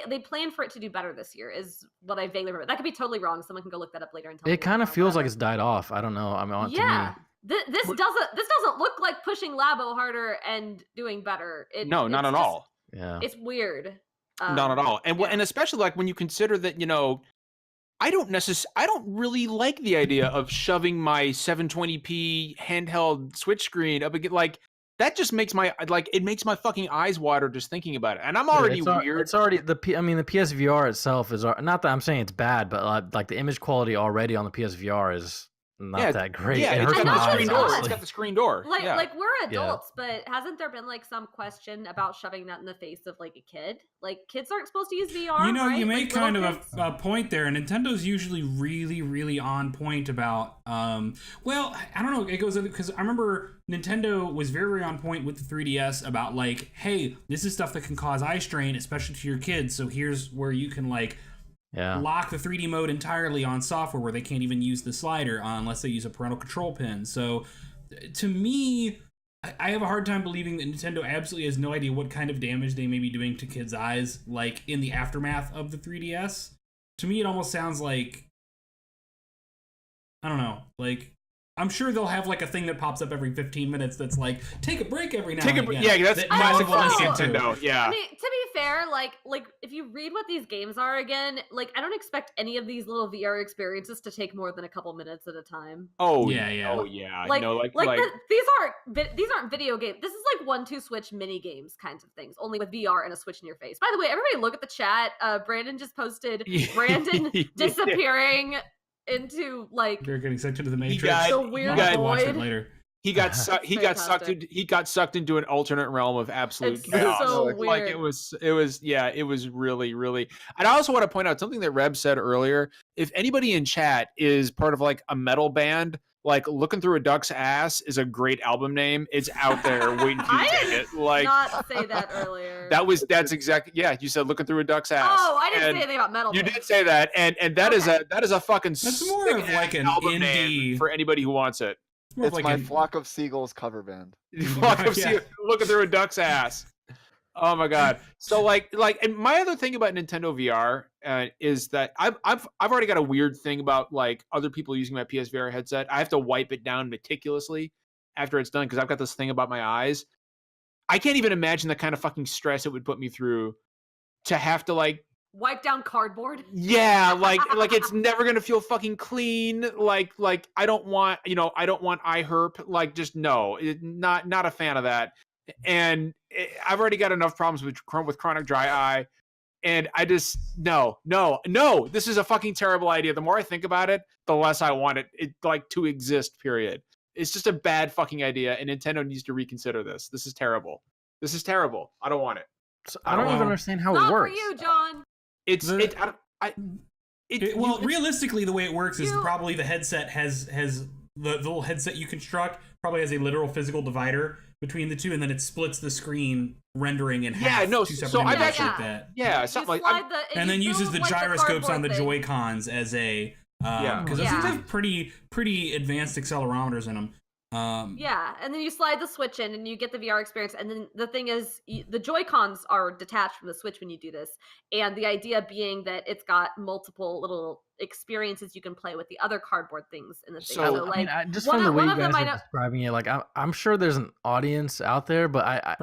they plan for it to do better this year is what I vaguely remember. That could be totally wrong. Someone can go look that up later and tell me. It kind of feels like it's died off. I don't know. I mean, to me. This doesn't look like pushing Labo harder and doing better. No, not at all. Yeah, it's weird. Not at all. And especially like when you consider that, I don't really like the idea of shoving my 720p handheld Switch screen up against, like, that just makes my fucking eyes water just thinking about it. And I'm already weird. It's already the PSVR itself is not that I'm saying it's bad, but like the image quality already on the PSVR is not that great. Yeah, it's got the screen door. Like we're adults, but hasn't there been like some question about shoving that in the face of like a kid? Like kids aren't supposed to use VR. Right? You make like, kind of a point there, and Nintendo's usually really, really on point about. Well, I don't know. It goes because I remember Nintendo was very, very on point with the 3DS about like, hey, this is stuff that can cause eye strain, especially to your kids. So here's where you can like. Lock the 3D mode entirely on software where they can't even use the slider unless they use a parental control pin. So to me, I have a hard time believing that Nintendo absolutely has no idea what kind of damage they may be doing to kids' eyes, like in the aftermath of the 3DS. To me, it almost sounds like, I don't know, like, I'm sure they'll have like a thing that pops up every 15 minutes that's like, take a break every now and again. Yeah, that's classic Nintendo. Yeah. I mean, to be fair, like if you read what these games are again, like I don't expect any of these little VR experiences to take more than a couple minutes at a time. Oh yeah. Oh yeah. These aren't video games. This is like 1-2 Switch mini games kinds of things, only with VR and a Switch in your face. By the way, everybody look at the chat. Brandon just posted Brandon disappearing into like they're getting sucked into the Matrix. The weird void. Later. He got sucked into an alternate realm of absolute chaos. So weird. Like it was really, really. And I also want to point out something that Reb said earlier. If anybody in chat is part of like a metal band, like Looking Through a Duck's Ass is a great album name. It's out there waiting for you to take it. Like not say that earlier. That's exactly you said Looking Through a Duck's Ass. Oh, I didn't say anything about metal. You did say that, and that is a fucking that's more of like an album indie name for anybody who wants it. It's like my Flock of Seagulls cover band. Looking Through a Duck's Ass. Oh my god! So like, and my other thing about Nintendo VR is that I've already got a weird thing about like other people using my PSVR headset. I have to wipe it down meticulously after it's done because I've got this thing about my eyes. I can't even imagine the kind of fucking stress it would put me through to have to like wipe down cardboard. Yeah, like it's never gonna feel fucking clean. Like I don't want eye herp. Like just no, not a fan of that. And I've already got enough problems with chronic dry eye, and I just no. This is a fucking terrible idea. The more I think about it, the less I want it like to exist. Period. It's just a bad fucking idea, and Nintendo needs to reconsider this. This is terrible. I don't want it. So I don't even understand how Not it works. for you, John. Realistically, the way it works is probably the headset has the little headset you construct probably has a literal physical divider between the two, and then it splits the screen, rendering in half. Two separate images like that. Yeah, something like that. And then uses the gyroscopes on the Joy-Cons as a because those things have pretty advanced accelerometers in them. And then you slide the Switch in and you get the VR experience, and then the thing is the Joy-Cons are detached from the Switch when you do this, and the idea being that it's got multiple little experiences you can play with the other cardboard things in the thing. So like, just from the way you guys are describing it, like I'm sure there's an audience out there, but I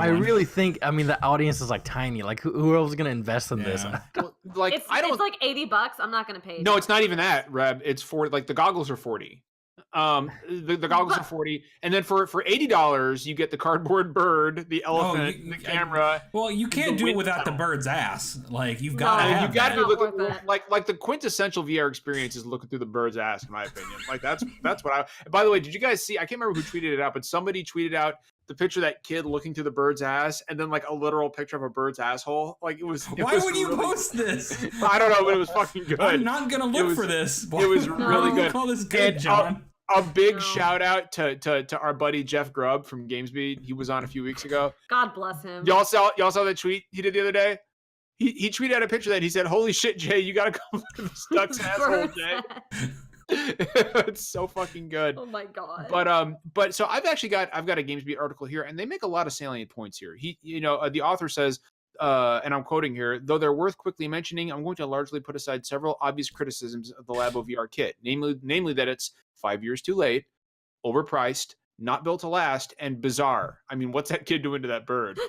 really think the audience is like tiny. Like who else is gonna invest in this? Like it's like $80. I'm not gonna pay. No, it's not even that, Reb. It's for like the goggles are $40. The goggles are $40, and then for $80 you get the cardboard bird, the elephant, the camera. Well, you can't do it without the bird's ass. Like you've got to look at like the quintessential VR experience is looking through the bird's ass, in my opinion. Like that's what I. By the way, did you guys see? I can't remember who tweeted it out, but somebody tweeted out that kid looking through the bird's ass, and then like a literal picture of a bird's asshole. Like it was. Why would you post this? I don't know, but it was fucking good. I'm not gonna look for this. It was really good. Call this good, John. A big shout out to our buddy Jeff Grubb from GamesBeat. He was on a few weeks ago. God bless him. Y'all saw the tweet he did the other day? He tweeted out a picture that he said, "Holy shit, Jay, you gotta come to this duck's asshole, Jay." It's so fucking good. Oh my god. But so I've got a GamesBeat article here, and they make a lot of salient points here. The author says, and I'm quoting here, though they're worth quickly mentioning, I'm going to largely put aside several obvious criticisms of the Labo VR kit, namely that it's 5 years too late, overpriced, not built to last, and bizarre. I mean, what's that kid doing to that bird?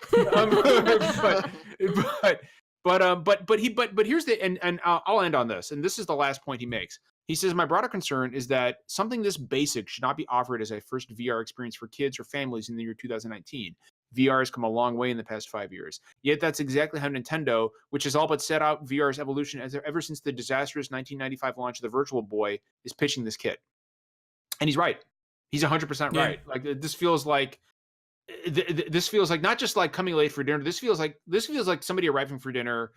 But here's the and I'll end on this, and this is the last point he makes. He says, my broader concern is that something this basic should not be offered as a first VR experience for kids or families in the year 2019. VR has come a long way in the past 5 years. Yet that's exactly how Nintendo, which has all but set out VR's evolution ever since the disastrous 1995 launch of the Virtual Boy, is pitching this kit. And he's right. He's 100% right. Like this feels like not just like coming late for dinner. This feels like somebody arriving for dinner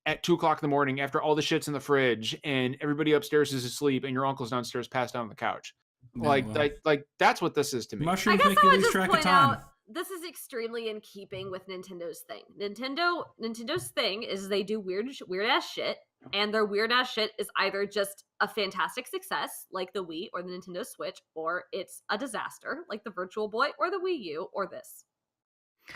at 2:00 in the morning after all the shit's in the fridge and everybody upstairs is asleep and your uncle's downstairs passed out on the couch. Like that's what this is to me. Mushrooms make you lose track of time. This is extremely in keeping with Nintendo's thing. Nintendo's thing is they do weird ass shit, and their weird ass shit is either just a fantastic success, like the Wii or the Nintendo Switch, or it's a disaster, like the Virtual Boy or the Wii U or this.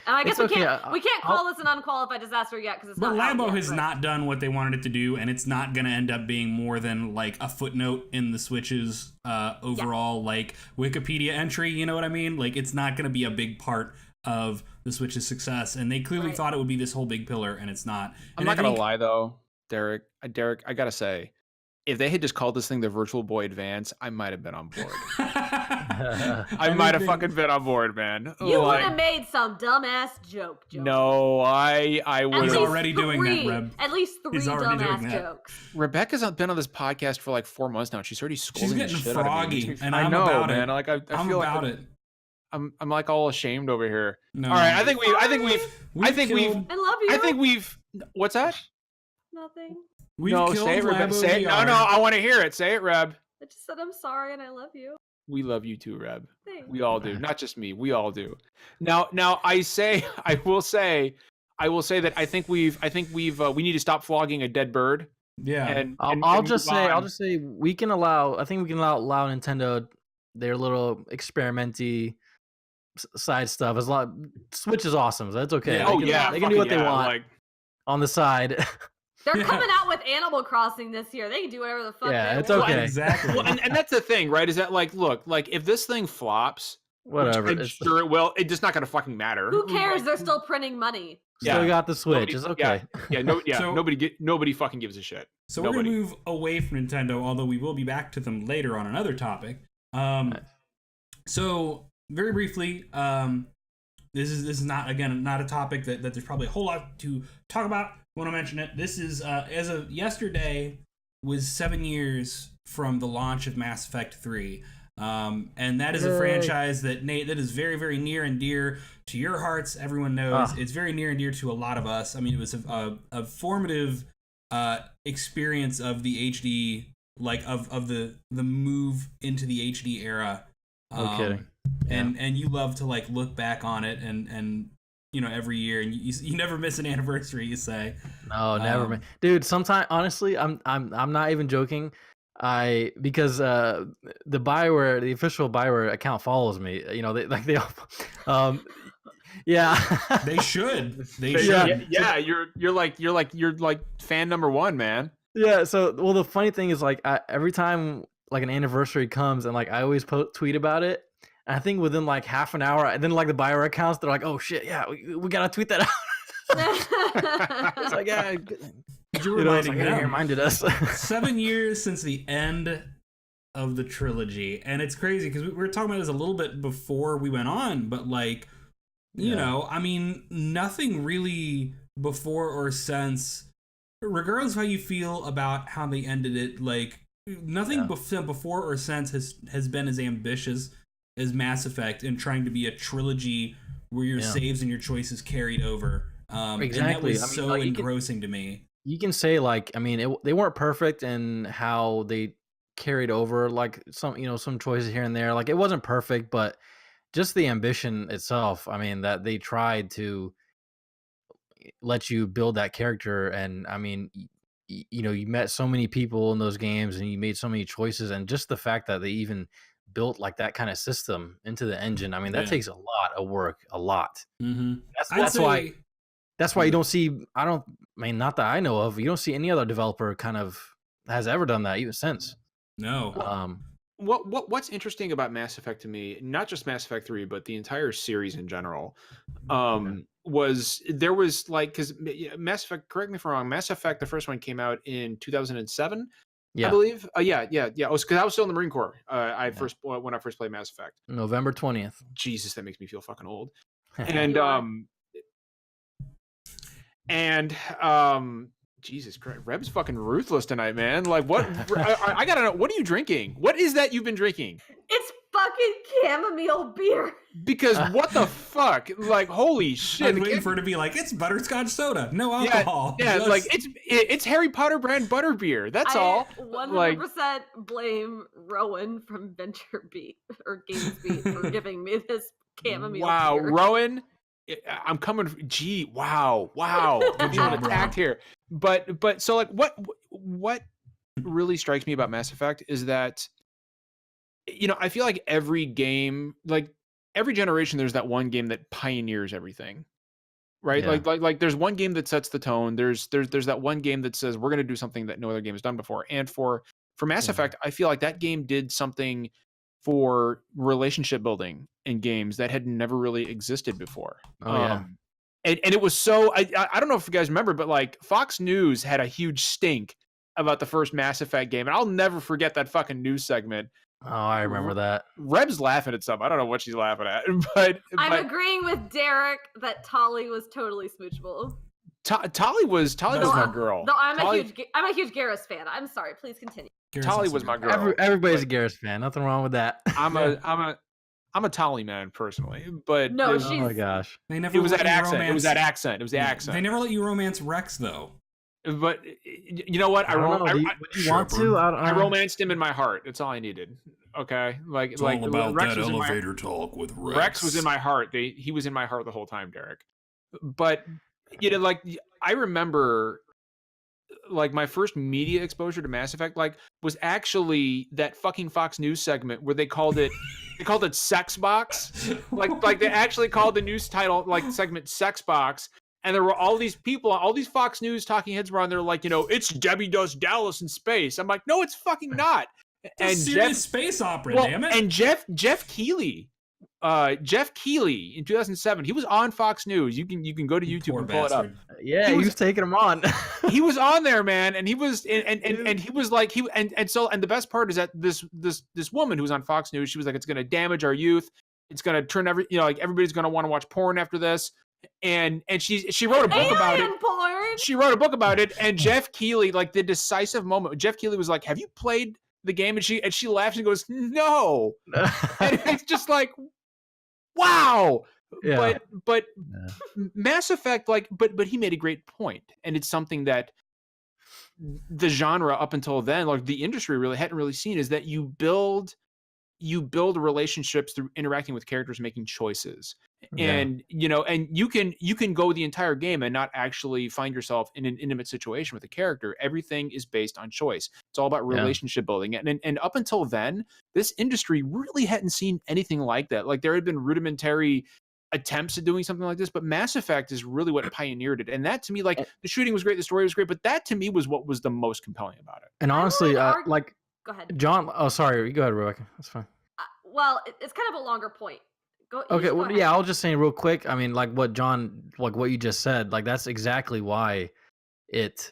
And I guess we can't call this an unqualified disaster yet because it's not. But Labo yet, has not done what they wanted it to do, and it's not going to end up being more than like a footnote in the Switch's overall like Wikipedia entry. You know what I mean? Like it's not going to be a big part of the Switch's success, and they clearly thought it would be this whole big pillar, and it's not. I'm not going to lie though, Derek, I gotta say, if they had just called this thing the Virtual Boy Advance, I might have been on board. I might have fucking been on board, man. You would have made some dumbass joke. No, I would. He's already doing that, Reb. At least three dumbass jokes. Rebecca's been on this podcast for like 4 months now. She's already scolding the shit She's getting froggy, out of me. and I know, about man. Like I feel about like it. I'm like all ashamed over here. No. All right, I think we've. I love you. I think we've. What's that? Nothing. Say it, Reb. Say it. No, I want to hear it. Say it, Reb. I just said I'm sorry and I love you. We love you too, Reb. Thanks. We all do. Not just me. We all do. Now I will say that I think we need to stop flogging a dead bird. Yeah. And I'll just say we can allow Nintendo their little experimenty side stuff. As long Switch is awesome. So that's okay. Yeah. They can do what they want on the side. They're coming out with Animal Crossing this year. They can do whatever the fuck they want. It's okay. Well, exactly. Well, and that's the thing, right? Is that look, if this thing flops, whatever. I'm sure it will. It's just not going to fucking matter. Who cares? They're still printing money. Still got the Switch. It's okay. Nobody fucking gives a shit. So we're going to move away from Nintendo, although we will be back to them later on another topic. So very briefly, this is not a topic that there's probably a whole lot to talk about. Want to mention it. This is as of yesterday was 7 years from the launch of Mass Effect 3. And that is a franchise that is very, very near and dear to your hearts. Everyone knows it's very near and dear to a lot of us. I mean, it was a formative experience of the HD, like of the move into the HD era. No kidding. And you love to like look back on it and every year, and you never miss an anniversary, you say. No, never, man. Dude, sometimes honestly, I'm not even joking. Because the Bioware, the official Bioware account follows me. They yeah. They should. They should. Yeah, you're like fan number one, man. Yeah. So, well, the funny thing is, like, every time like an anniversary comes, and like I always tweet about it. And I think within like half an hour, and then like the Bioware accounts, they're like, "Oh shit, yeah, we gotta tweet that out." It's like, yeah, you reminded us. 7 years since the end of the trilogy, and it's crazy because we were talking about this a little bit before we went on, but like, you know, I mean, nothing really before or since, regardless of how you feel about how they ended it, like nothing before or since has been as ambitious as Mass Effect and trying to be a trilogy where your saves and your choices carried over. Exactly. And that was so engrossing to me. You can say like, I mean, they weren't perfect in how they carried over like some choices here and there. Like it wasn't perfect, but just the ambition itself. I mean, that they tried to let you build that character, and I mean, you met so many people in those games, and you made so many choices, and just the fact that they even built like that kind of system into the engine. I mean, that takes a lot of work, a lot. Mm-hmm. That's why you don't see. I mean, not that I know of. You don't see any other developer kind of has ever done that even since. No. What's interesting about Mass Effect to me, not just Mass Effect 3, but the entire series in general, was like, because Mass Effect, correct me if I'm wrong, Mass Effect, the first one came out in 2007, I believe. Yeah. Because I was still in the Marine Corps. When I first played Mass Effect. November 20th. Jesus, that makes me feel fucking old. And Jesus Christ, Reb's fucking ruthless tonight, man. Like, what? I gotta know. What are you drinking? What is that you've been drinking? It's fucking chamomile beer. Because what the fuck? Like, holy shit! I was waiting for it to be like, it's butterscotch soda, no alcohol. Yeah, like it's Harry Potter brand butter beer. That's all. 100% blame Rowan from Venture Beat or Games Beat for giving me this chamomile beer. Wow, Rowan. I'm coming. Gee, wow. I'm being attacked here. But so like, what really strikes me about Mass Effect is that, I feel like every game, like every generation, there's that one game that pioneers everything, right? Yeah. Like there's one game that sets the tone. There's that one game that says we're going to do something that no other game has done before. And for Mass Effect, I feel like that game did something for relationship building in games that had never really existed before. And it was so, I don't know if you guys remember, but like Fox News had a huge stink about the first Mass Effect game, and I'll never forget that fucking news segment. Oh, I remember that. Reb's laughing at something. I don't know what she's laughing at, but I'm agreeing with Derek that Tali was totally smoochable. Tali was my girl. No, I'm a huge Garrus fan. I'm sorry. Please continue. Tali was my girl. Everybody's a Garrus fan. Nothing wrong with that. I'm a Tali man personally, but no, oh my gosh, it was that accent. It was that accent. It was the accent. They never let you romance Rex though. But you know what? I romanced him in my heart. That's all I needed. Okay, it's all about Rex that elevator talk with Rex. Rex was in my heart. He was in my heart the whole time, Derek. But like I remember, like my first media exposure to Mass Effect, like was actually that fucking Fox News segment where they called it Sex Box. Like they actually called the news title segment Sex Box. And there were all these people, all these Fox News talking heads were on there like, it's Debbie Does Dallas in space. I'm like, no, it's fucking not. It's a serious space opera, damn it. And Jeff Keighley in 2007, he was on Fox News. You can go to YouTube and pull it up. Yeah, he was taking him on. He was on there, man, and he was and he was like and the best part is that this woman who was on Fox News, she was like, it's going to damage our youth. It's going to turn everybody's going to want to watch porn after this. And she wrote a book about it. Porn. She wrote a book about it, and Jeff Keighley, like the decisive moment, Jeff Keighley was like, "Have you played the game?" And she laughs and goes, "No." And it's just like, wow. Yeah. But Mass Effect, but he made a great point, and it's something that the genre up until then, like the industry really hadn't really seen, is that you build relationships through interacting with characters, making choices. And and you can go the entire game and not actually find yourself in an intimate situation with a character. Everything is based on choice. It's all about relationship building. And up until then, this industry really hadn't seen anything like that. Like there had been rudimentary attempts at doing something like this, but Mass Effect is really what pioneered it. And that to me, like the shooting was great, the story was great, but that to me was what was the most compelling about it. And honestly, go ahead, John. Oh, sorry. Go ahead, Rebecca. That's fine. Well, it's kind of a longer point. Okay, well, yeah, I'll just say real quick. I mean, like what you just said, like that's exactly why it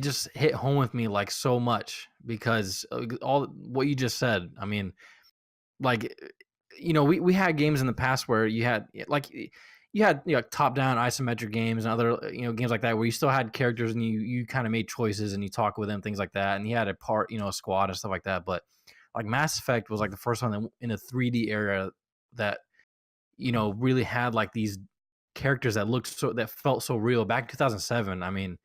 just hit home with me like so much, because all what you just said. I mean, like we had games in the past where you had top down isometric games and other games like that where you still had characters and you kind of made choices and you talk with them, things like that, and you had a part a squad and stuff like that. But like Mass Effect was like the first one in a 3D era that, really had like these characters that felt so real back in 2007. I mean,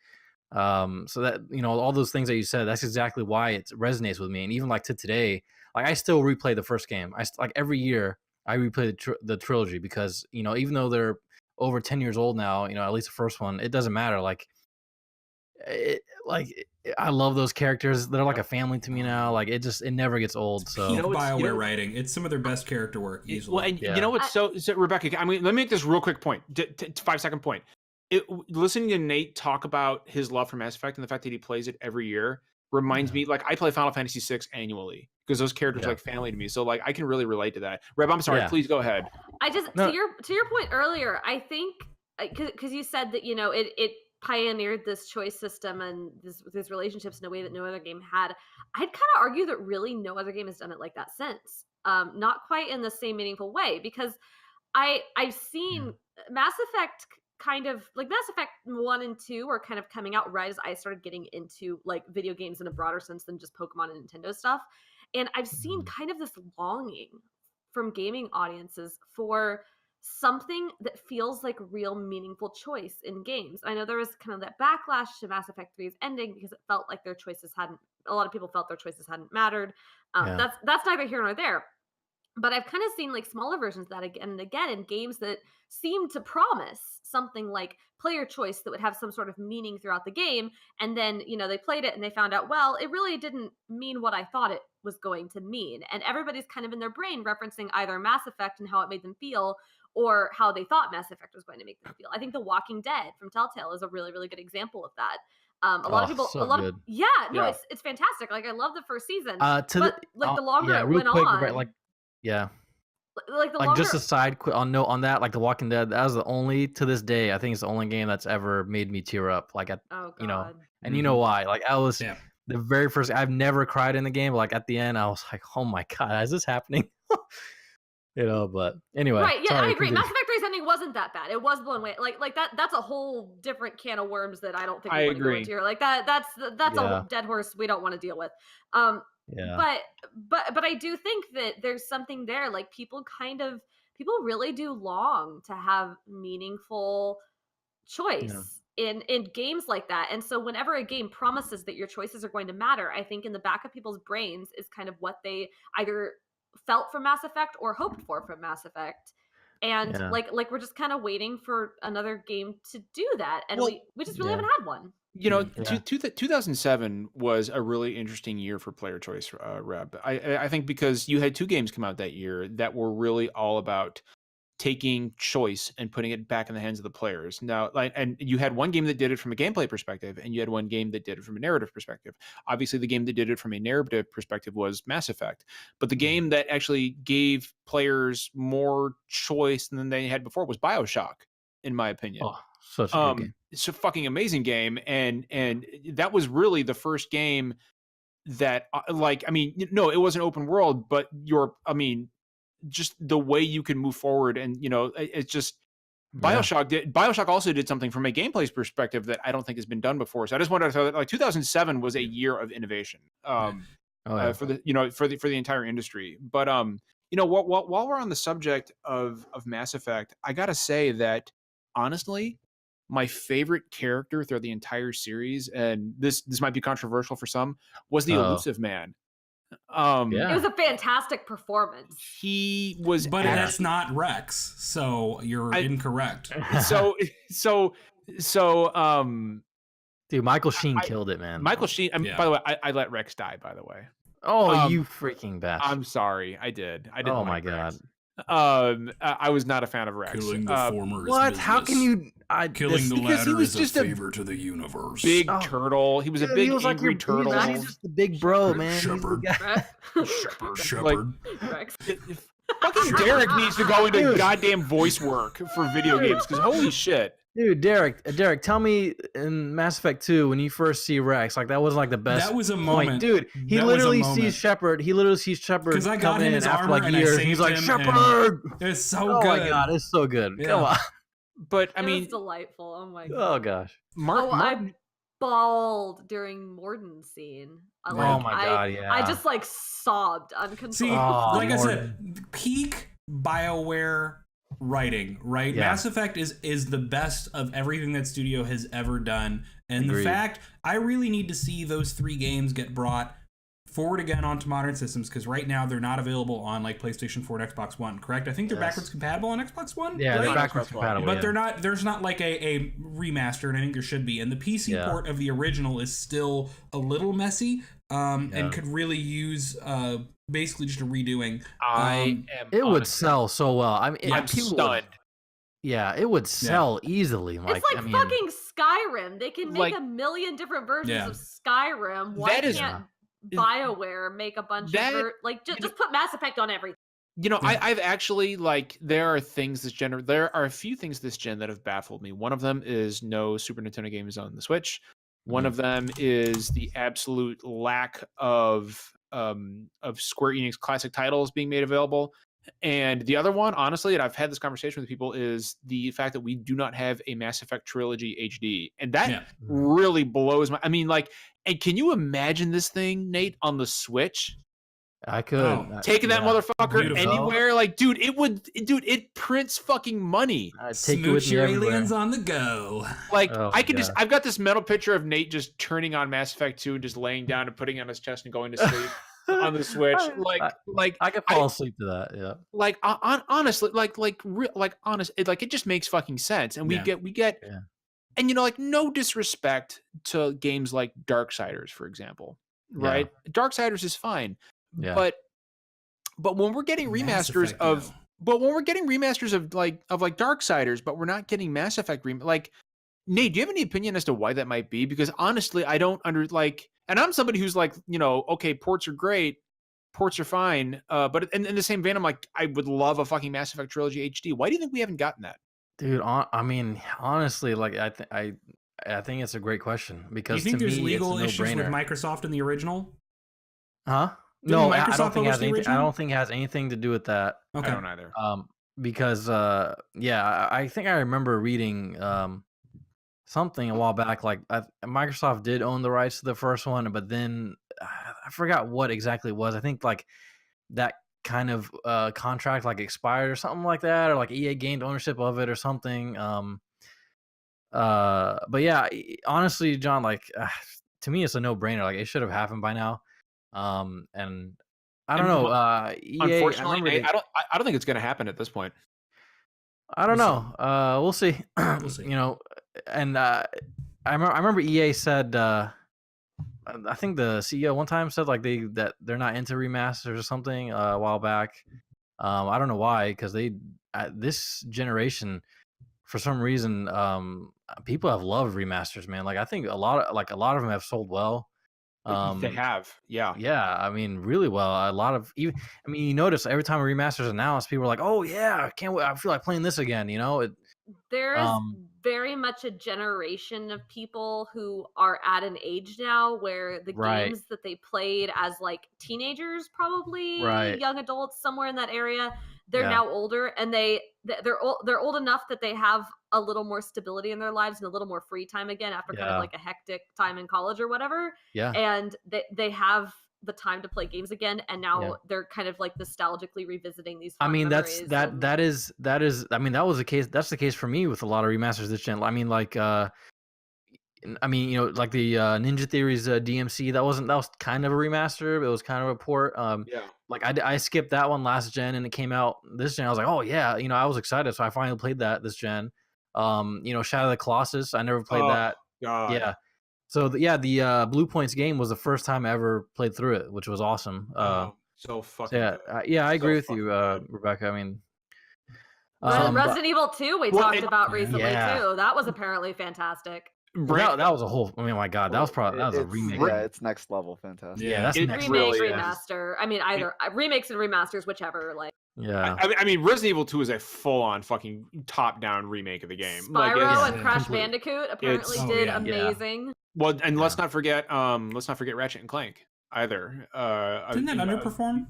so that, all those things that you said, that's exactly why it resonates with me. And even like to today, like I still replay the first game. Like every year I replay the trilogy because, even though they're over 10 years old now, at least the first one, it doesn't matter. I love those characters. They're like a family to me now. Like it never gets old. So BioWare writing, it's some of their best character work easily. Well, and you know what's so Rebecca, I mean, let me make this real quick point. 5-second point. Listening to Nate talk about his love for Mass Effect and the fact that he plays it every year reminds me, like I play Final Fantasy VI annually because those characters are like family to me. So like I can really relate to that. Reb, I'm sorry, please go ahead. To your point earlier, I think because you said that it pioneered this choice system and these relationships in a way that no other game had. I'd kind of argue that really no other game has done it like that since. Not quite in the same meaningful way, because I've seen Mass Effect kind of like Mass Effect 1 and 2 were kind of coming out right as I started getting into like video games in a broader sense than just Pokemon and Nintendo stuff. And I've seen kind of this longing from gaming audiences for something that feels like real meaningful choice in games. I know there was kind of that backlash to Mass Effect 3's ending because it felt like a lot of people felt their choices hadn't mattered. That's neither here nor there. But I've kind of seen like smaller versions of that again and again in games that seem to promise something like player choice that would have some sort of meaning throughout the game. And then, they played it and they found out, well, it really didn't mean what I thought it was going to mean. And everybody's kind of in their brain referencing either Mass Effect and how it made them feel or how they thought Mass Effect was going to make them feel. I think The Walking Dead from Telltale is a really, really good example of that. A lot of people, it's fantastic. Like I love the first season, the longer it went on, like just a side note on that, like The Walking Dead, that was to this day, I think it's the only game that's ever made me tear up. Like and you know why? Like I was the very first. I've never cried in the game, but like at the end, I was like, oh my god, is this happening? But anyway, right? Yeah, I agree. Mass Effect 3's ending wasn't that bad. It was blown away. Like that. That's a whole different can of worms that I don't think we want to go into here. Like that's a dead horse we don't want to deal with. But I do think that there's something there. Like people really do long to have meaningful choice in games like that. And so whenever a game promises that your choices are going to matter, I think in the back of people's brains is kind of what they either felt from Mass Effect or hoped for from Mass Effect. And like we're just kind of waiting for another game to do that. And we just really haven't had one. 2007 was a really interesting year for player choice, Reb. I think because you had two games come out that year that were really all about taking choice and putting it back in the hands of the players. Now, and you had one game that did it from a gameplay perspective, and you had one game that did it from a narrative perspective. Obviously, the game that did it from a narrative perspective was Mass Effect, but the game that actually gave players more choice than they had before was BioShock, in my opinion. Oh, such a good game. It's a fucking amazing game, and that was really the first game that, it wasn't open world, but just the way you can move forward, and it's just BioShock also did something from a gameplay perspective that I don't think has been done before. So I just wanted to throw that, 2007 was a year of innovation for the entire industry. But while we're on the subject of Mass Effect, I gotta say that honestly, my favorite character throughout the entire series, and this might be controversial for some, was the Elusive Man. It was a fantastic performance. He was, but that's not Rex, so you're incorrect. Dude, Michael Sheen killed it, man. Michael Sheen. By the way, I let Rex die. By the way. Oh, you freaking bastard! I'm sorry, I did. I didn't. Oh my god. I was not a fan of Rex. Killing the former is what? business. How can you? Killing the latter is just a favor to the universe. Big turtle. He was a big angry turtle. He's just a big bro, man. Shepherd. Fucking Derek needs to go into goddamn voice work for video games because holy shit. Dude, Derek, tell me in Mass Effect 2 when you first see Rex, like that wasn't like the best. That was a moment, dude. He literally sees Shepard. Because I got him his armor and years. I saved he's like him. Shepard. It's so good. Oh my god, it's so good. Yeah. Come on. But it was delightful. Oh my god. Oh gosh. Martin bawled during Morden's scene. Oh my god, yeah. I just like sobbed uncontrollably. See, like I said, peak BioWare writing, right? Yeah. Mass Effect is the best of everything that studio has ever done. And the fact, I really need to see those 3 games get brought forward again onto modern systems, because right now they're not available on like PlayStation 4 and Xbox One, correct? I think they're backwards compatible on Xbox One. Yeah, right? they're backwards compatible. But they're not. There's not like a remaster, and I think there should be. And the PC port of the original is still a little messy, and could really use basically just a redoing. It would sell so well. I mean, I'm stunned. Yeah, it would sell easily. Like, it's like fucking Skyrim. They can make a million different versions of Skyrim. Why can't BioWare make a bunch of just put Mass Effect on everything? You know, I've actually there are things there are a few things this gen that have baffled me. One of them is no Super Nintendo games on the Switch. One of them is the absolute lack of Square Enix classic titles being made available. And the other one, honestly, and I've had this conversation with people, is the fact that we do not have a Mass Effect Trilogy HD. And that really blows my... I mean, and can you imagine this thing, Nate, on the Switch? I could. Taking that motherfucker anywhere. It prints fucking money. Smooch your aliens on the go. I've got this mental picture of Nate just turning on Mass Effect 2 and just laying down and putting it on his chest and going to sleep. On the Switch, I could fall asleep to that. Yeah, honestly, it just makes fucking sense, and we get, and no disrespect to games like Darksiders, for example, right? Darksiders is fine, but when we're getting remasters of Darksiders, but we're not getting Mass Effect Nate, do you have any opinion as to why that might be? Because honestly, I don't and I'm somebody who's okay, ports are great, ports are fine, but in the same vein, I'm I would love a fucking Mass Effect Trilogy HD. Why do you think we haven't gotten that? Dude, I mean, honestly, I think it's a great question, because you think to there's me, legal it's a issues with no-brainer. Microsoft in the original? Huh? Didn't No, Microsoft I don't think it has publish the anything. I original? don't think it has anything to do with that. Okay. I don't either. Because I think I remember reading something a while back. Microsoft did own the rights to the first one, but then I forgot what exactly it was. I think that kind of contract expired or something like that, or EA gained ownership of it or something. But yeah, honestly, John, to me, it's a no-brainer. It should have happened by now. And I don't know. EA, unfortunately, Nate, I don't think it's going to happen at this point. I don't know. We'll see. We'll see. And I remember EA said, I think the CEO one time said that they're not into remasters or something a while back. I don't know why, because this generation, for some reason, people have loved remasters, man. I think a lot of them have sold well. They have, yeah. I mean, really well. A lot of you notice every time a remaster is announced, people are like, "Oh yeah, I can't wait! I feel like playing this again." There's very much a generation of people who are at an age now where the games that they played as teenagers, probably young adults, somewhere in that area, they're now older, and they're old enough that they have a little more stability in their lives and a little more free time again after kind of a hectic time in college or whatever. Yeah. And they have the time to play games again, and now they're kind of nostalgically revisiting these fun memories. That is I mean, that was the case. That's the case for me with a lot of remasters this gen. I mean, the Ninja Theory's DMC, that was kind of a remaster, but it was kind of a port. I skipped that one last gen, and it came out this gen. I was like, oh yeah, I was excited, so I finally played that this gen. Shadow of the Colossus, I never played that. God. Yeah. So the Blue Points game was the first time I ever played through it, which was awesome. So fucking good. I agree with you, Rebecca. I mean, Resident Evil 2 we talked about recently too. That was apparently fantastic. That was a whole. I mean, my God, that was a remake. Yeah, it's next level fantastic. Yeah, that's next remake, level. remaster. I mean, either remakes and remasters, whichever. Yeah. I mean, Resident Evil 2 is a full-on fucking top-down remake of the game. Spyro and Crash Bandicoot apparently did amazing. Yeah. Well, and let's not forget Ratchet and Clank either. Didn't that underperform?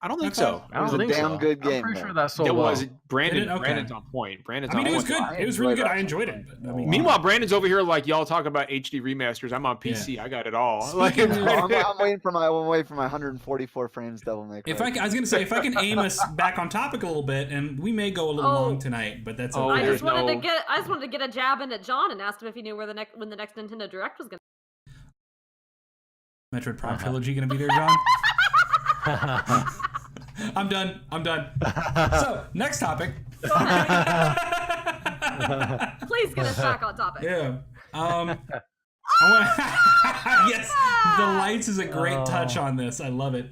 I don't think so. It was a damn good game. I'm pretty sure that sold It well. was Brandon. Okay. Brandon's on point. Brandon's I mean, on it was point. good. It was really good. I enjoyed it. But, I mean, Meanwhile, Brandon's over here like y'all talk about HD remasters. I'm on PC. I got it all. I'm waiting for my 144 frames Devil May Cry. I was gonna say, if I can aim us back on topic a little bit, and we may go a little long tonight, but that's okay. I just wanted to get a jab in at John and asked him if he knew when the next Nintendo Direct was gonna. Metroid Prime Trilogy gonna be there, John? I'm done. So, next topic. Please get us back on topic. Yeah. Yes, the lights is a great touch on this. I love it.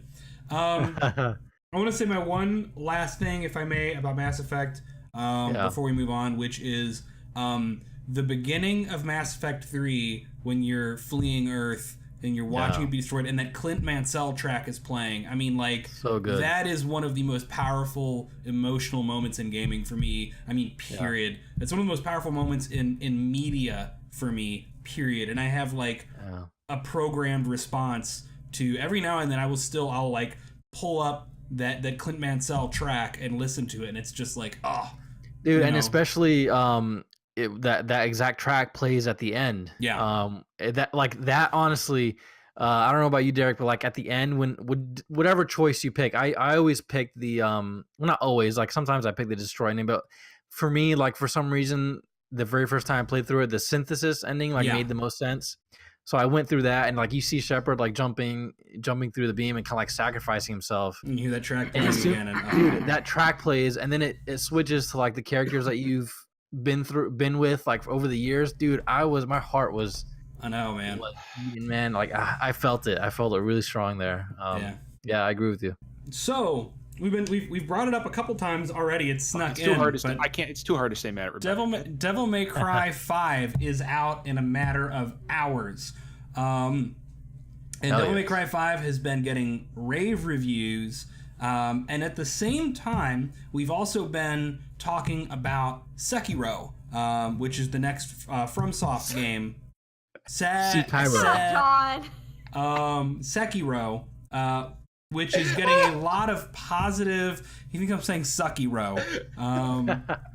I want to say my one last thing, if I may, about Mass Effect before we move on, which is the beginning of Mass Effect 3 when you're fleeing Earth and you're watching it be destroyed, and that Clint Mansell track is playing. I mean, like, so good. That is one of the most powerful emotional moments in gaming for me. I mean, period. It's one of the most powerful moments in media for me, period. And I have, like, a programmed response to every now and then I'll like, pull up that Clint Mansell track and listen to it, and it's just like, Dude, and especially... that exact track plays at the end. That honestly, I don't know about you, Derek, but like at the end when whatever choice you pick, I always pick the well, not always, like sometimes I pick the destroy ending, but for me, like for some reason the very first time I played through it, the synthesis ending made the most sense. So I went through that, and like you see Shepard like jumping through the beam and kind of like sacrificing himself. You hear that track play again, dude, that track plays, and then it switches to like the characters that you've been with like over the years, dude. My heart was, I know, man. Like I felt it really strong there. I agree with you. So we've brought it up a couple times already. It's snuck in. It's too hard to say Matt. Devil May Cry 5 is out in a matter of hours. And Devil May Cry 5 has been getting rave reviews. And at the same time, we've also been talking about Sekiro, which is the next FromSoft game. Sekiro, which is getting a lot of positive. He thinks I'm saying Suckiro,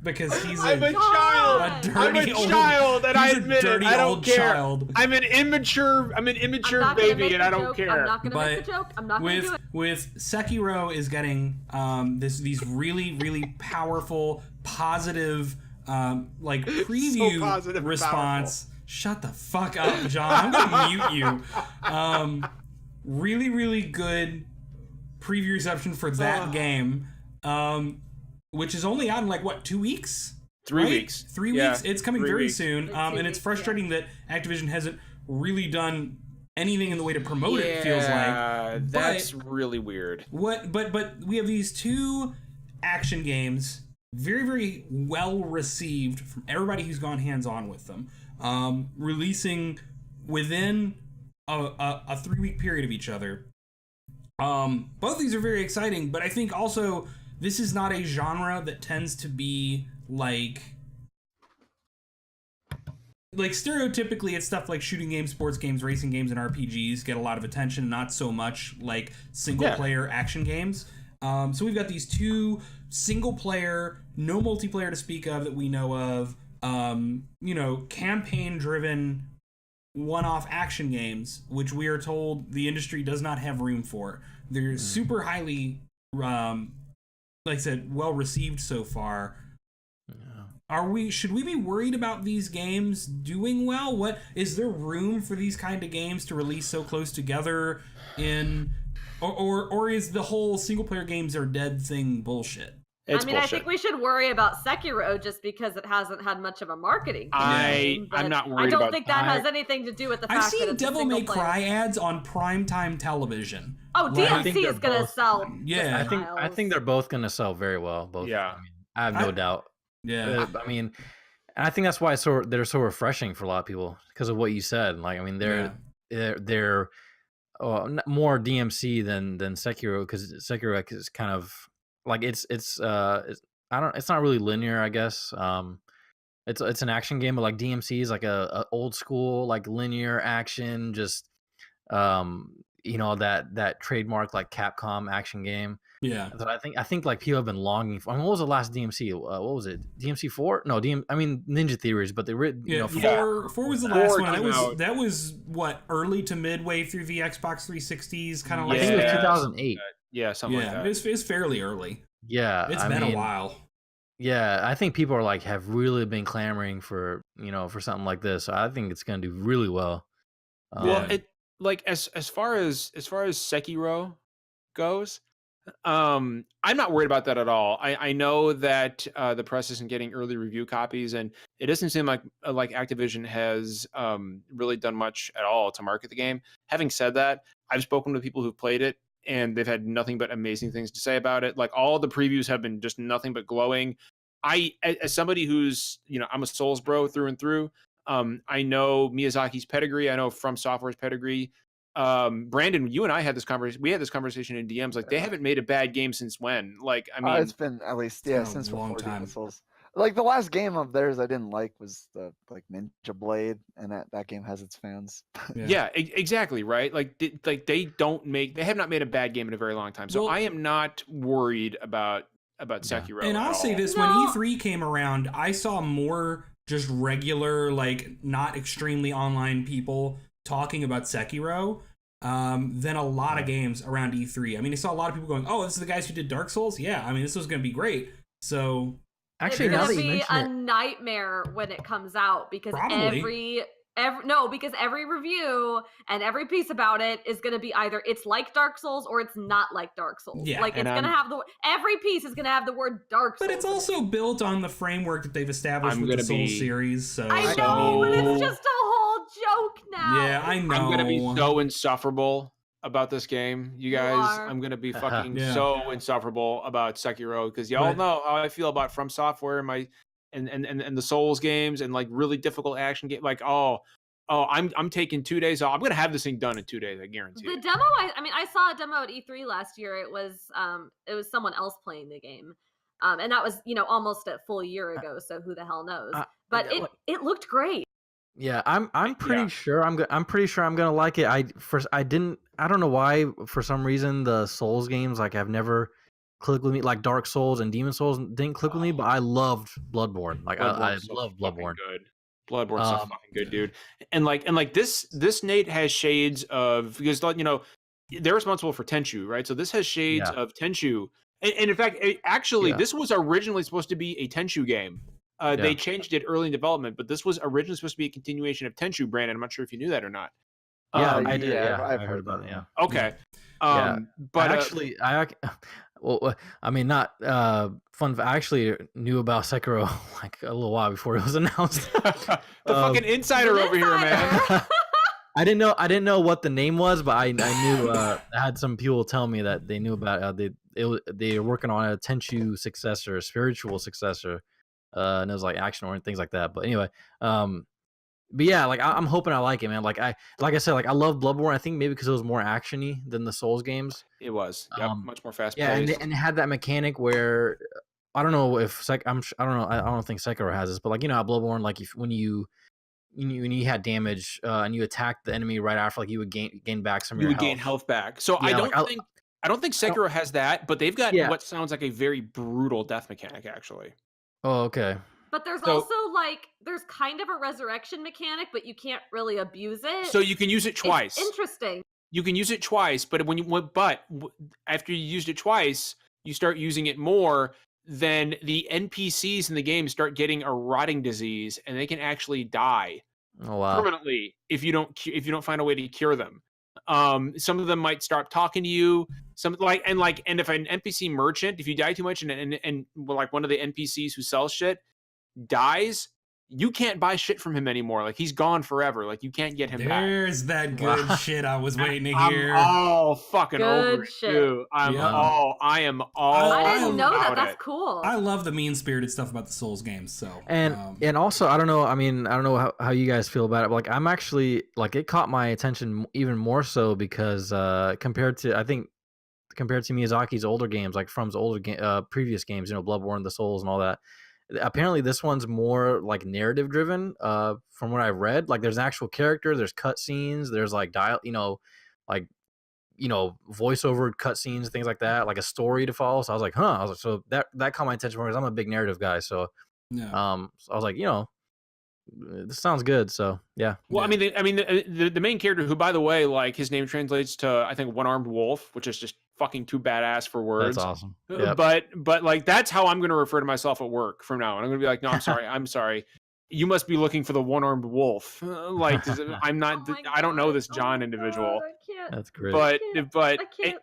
because he's I'm a child. I'm a child, and I admit it. I don't care. Child. I'm an immature baby, and I don't care. I'm not gonna make the joke. I'm not gonna do it. With Sekiro is getting these really, really powerful, positive like preview response. Shut the fuck up, John. I'm gonna mute you. Really, really good preview reception for that game, which is only out in like what, 2 weeks? 3 weeks. 3 weeks. It's coming very soon. And it's frustrating that Activision hasn't really done anything in the way to promote it. It feels like that's really weird. But we have these two action games, very, very well received from everybody who's gone hands on with them, releasing within a 3 week period of each other. Both these are very exciting, but I think also this is not a genre that tends to be like stereotypically it's stuff like shooting games, sports games, racing games, and RPGs get a lot of attention, not so much like single player action games. So we've got these two single player, no multiplayer to speak of that we know of, campaign driven one-off action games, which we are told the industry does not have room for. They're super highly, like I said, well received so far. Should we be worried about these games doing well? What is there room for these kind of games to release so close together or is the whole single player games are dead thing bullshit? It's bullshit. I think we should worry about Sekiro just because it hasn't had much of a marketing campaign. I'm not worried about. I don't think that has anything to do with the fact that it's I've seen Devil May Cry player ads on primetime television. Oh, DMC is going to sell. Yeah, I think they're both going to sell very well. Both. Yeah, I have no doubt. Yeah, I mean, and I think that's why they're so refreshing for a lot of people because of what you said. Like, I mean, they're more DMC than Sekiro, because Sekiro is kind of like it's not really linear, I guess. It's an action game, but like DMC is like a old school like linear action, just you know, that trademark like Capcom action game. Yeah. So I think like people have been longing for. I mean, what was the last DMC? What was it? DMC 4? No, I mean Ninja Theories, but they written. Yeah, you know, 4 was the last one. out. That was what, early to midway through the Xbox 360s, kind of I like think it was Yeah. 2008. Yeah, something like that. It's fairly early. Yeah, It's been a while. Yeah, I think people are like have really been clamoring for, you know, for something like this. So I think it's gonna do really well. Well, it like as far as Sekiro goes, I'm not worried about that at all. I know that the press isn't getting early review copies, and it doesn't seem like Activision has really done much at all to market the game. Having said that, I've spoken to people who've played it, and they've had nothing but amazing things to say about it. Like, all the previews have been just nothing but glowing. As somebody who's, you know, I'm a Souls bro through and through. I know Miyazaki's pedigree. I know From Software's pedigree. Brandon, you and I had this conversation. We had this conversation in DMs. Like, they haven't made a bad game since when? Like, I mean, it's been at least since a long before time. Souls. Like, the last game of theirs I didn't like was the Ninja Blade, and that game has its fans. Yeah, exactly, right. Like they have not made a bad game in a very long time. So I am not worried about Sekiro. And I'll say this: when E3 came around, I saw more just regular, like, not extremely online people talking about Sekiro than a lot of games around E3. I mean, I saw a lot of people going, "Oh, this is the guys who did Dark Souls." Yeah, I mean, this was going to be great. So actually, it's now gonna that you be mention a it, nightmare when it comes out, because Probably. because every review and every piece about it is going to be either it's like Dark Souls or it's not like Dark Souls. Yeah, like, it's going to have every piece is going to have the word Dark Souls. But it's also built on the framework that they've established with the Souls series. So I know, but it's just a whole joke now. Yeah, I know. I'm going to be so insufferable about this game, you guys. I'm going to be fucking so insufferable about Sekiro, because y'all know how I feel about From Software and the Souls games, and like really difficult action game. Like, I'm taking 2 days off. I'm gonna have this thing done in 2 days, I guarantee. The demo, I saw a demo at E3 last year. It was someone else playing the game, and that was, you know, almost a full year ago. So who the hell knows? But it looked great. Yeah, I'm pretty sure I'm gonna like it. I don't know why, for some reason the Souls games, like, I've never clicked with me. Like, Dark Souls and Demon Souls didn't click with me, but I loved Bloodborne. Like, I love Bloodborne. Good. Bloodborne's so fucking good, dude. And like this Nate has shades of, because, you know, they're responsible for Tenchu, right? So this has shades of Tenchu. And in fact, this was originally supposed to be a Tenchu game. They changed it early in development, but this was originally supposed to be a continuation of Tenchu. Brandon, I'm not sure if you knew that or not. I did. I've heard about it. Yeah. Okay. But actually, well, I mean, not fun. I actually knew about Sekiro like a little while before it was announced. The fucking insider over here, man. I didn't know what the name was, but I knew. I had some people tell me that they knew about they were working on a Tenchu successor, a spiritual successor, and it was like action oriented, things like that. But anyway, but yeah, like, I'm hoping I like it, man. Like I said, like, I love Bloodborne. I think maybe because it was more actiony than the Souls games. It was, much more fast paced. Yeah, and it had that mechanic where I don't know if I don't know. I don't think Sekiro has this, but, like, you know how Bloodborne, like, when you had damage and you attacked the enemy right after, like, you would gain back some of your health. You would gain health back. So I don't think Sekiro has that, but they've got what sounds like a very brutal death mechanic, actually. Oh, okay. But there's also, like, there's kind of a resurrection mechanic, but you can't really abuse it. So you can use it twice. It's interesting. You can use it twice, but after you used it twice, you start using it more, then the NPCs in the game start getting a rotting disease, and they can actually die permanently if you don't find a way to cure them. Some of them might start talking to you. And if an NPC merchant, if you die too much and like one of the NPCs who sells shit dies, you can't buy shit from him anymore. Like, he's gone forever. Like, you can't get him back. There's that good shit I was waiting to hear. I'm all fucking over it, too. I am all I didn't know that. about That's it. Cool. I love the mean-spirited stuff about the Souls games. So and also, I don't know. I mean, I don't know how you guys feel about it. But, like, I'm actually, like, it caught my attention even more so because compared to Miyazaki's older games, like From's previous games, you know, Bloodborne, the Souls, and all that. Apparently this one's more like narrative driven from what I've read. Like, there's an actual character, there's cutscenes, there's like like voiceover cutscenes, things like that, like a story to follow. So I was like, so that caught my attention more because I'm a big narrative guy. So, so I was like, this sounds good. So yeah. Well, the main character, who, by the way, like his name translates to, I think, one-armed wolf, which is just fucking too badass for words. That's awesome. Yep. But like that's how I'm going to refer to myself at work from now on. I'm going to be like, no, I'm sorry. You must be looking for the one-armed wolf. Like I'm not. I don't know this John individual. I can't. That's great. But I can't.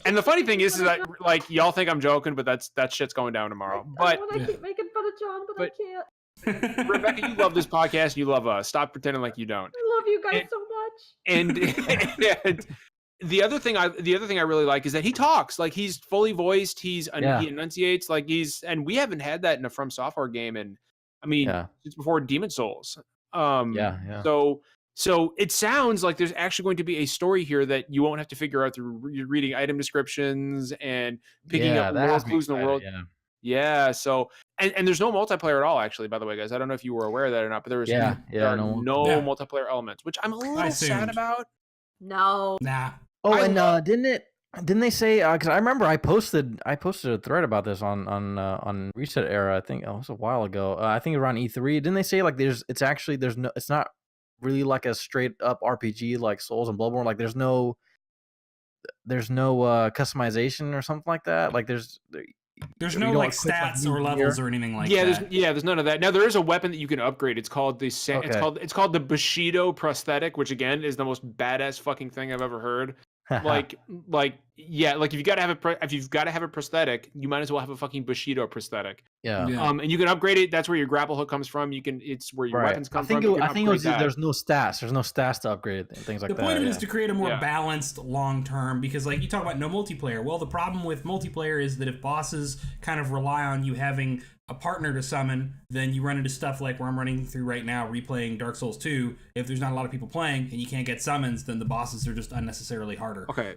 and the funny thing is that like y'all think I'm joking, but that shit's going down tomorrow. I keep making fun of John, but I can't. Rebecca, you love this podcast. You love us. Stop pretending like you don't. I love you guys so much. And the other thing I really like is that he talks like he's fully voiced. He enunciates like and we haven't had that in a From Software game, and since before Demon's Souls. So it sounds like there's actually going to be a story here that you won't have to figure out through reading item descriptions and picking up more clues in the world. Yeah, so and there's no multiplayer at all, actually, by the way, guys. I don't know if you were aware of that or not, but there no multiplayer elements, which I'm a little sad about. No. Nah. Oh, and didn't they say, because I remember I posted a thread about this on Reset Era, I think it was a while ago. I think around E3. Didn't they say like it's not really like a straight up RPG like Souls and Bloodborne, like there's no customization or something like that? Like there's no like stats or levels or anything like that. There's none of that. Now there is a weapon that you can upgrade. It's called the it's called the Bushido prosthetic, which again is the most badass fucking thing I've ever heard. Like if you've got to have a prosthetic, you might as well have a fucking Bushido prosthetic. Yeah. And you can upgrade it. That's where your grapple hook comes from. It's where your weapons come from. I think it was there's no stats. There's no stats to upgrade it, things like that. The point of it is to create a more balanced long term, because like you talk about no multiplayer. Well, the problem with multiplayer is that if bosses kind of rely on you having a partner to summon, then you run into stuff like where I'm running through right now, replaying Dark Souls 2. If there's not a lot of people playing and you can't get summons, then the bosses are just unnecessarily harder. Okay.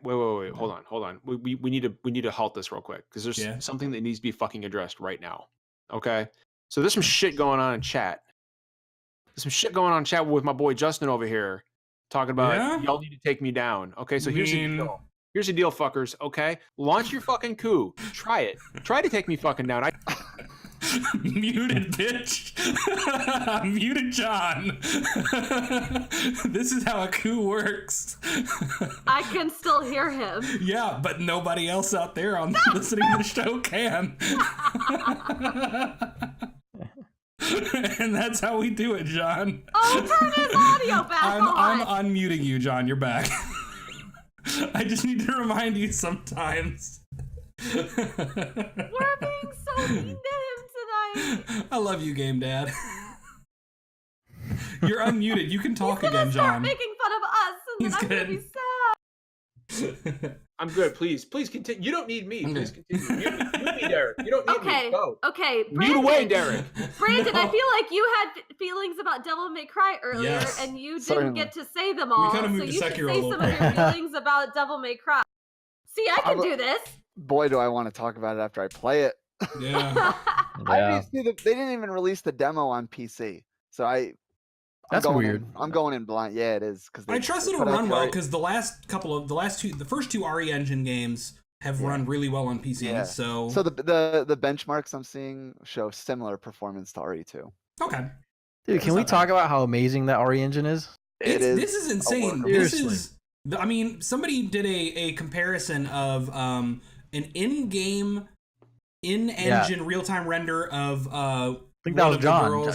Wait. Hold on. We need to halt this real quick, because there's something that needs to be fucking addressed right now. Okay. So there's some shit going on in chat. There's some shit going on in chat with my boy Justin over here, talking about y'all need to take me down. Okay. So here's the deal. Here's the deal, fuckers. Okay, launch your fucking coup. Try it. Try to take me fucking down. Muted, bitch. Muted John. This is how a coup works. I can still hear him. Yeah, but nobody else out there on listening to the show can. And that's how we do it, John. Oh, turn his audio back on. I'm unmuting you, John. You're back. I just need to remind you sometimes. We're being so mean to him tonight. I love you, Game Dad. You're unmuted. You can talk again, John. He's making fun of us, and then I'm gonna be sad. I'm good. Please continue. You don't need me. Please continue. Mute me, Derek. You don't need me. Go. Okay. Mute away, Derek. Brandon, I feel like you had feelings about Devil May Cry earlier, and you didn't get to say them all. We kind of moved so to you Sekiro should say some of your feelings about Devil May Cry. See, I can do this. Boy, do I want to talk about it after I play it. Yeah. They didn't even release the demo on PC, so that's weird. I'm going in blind. Yeah, it is, because I trust it'll run well, because the first two RE Engine games have run really well on PC. Yeah. So the benchmarks I'm seeing show similar performance to RE2. Okay. Dude, can we talk about how amazing that RE Engine is? This is insane. Somebody did a comparison of an in-game, in-engine real-time render of I think that was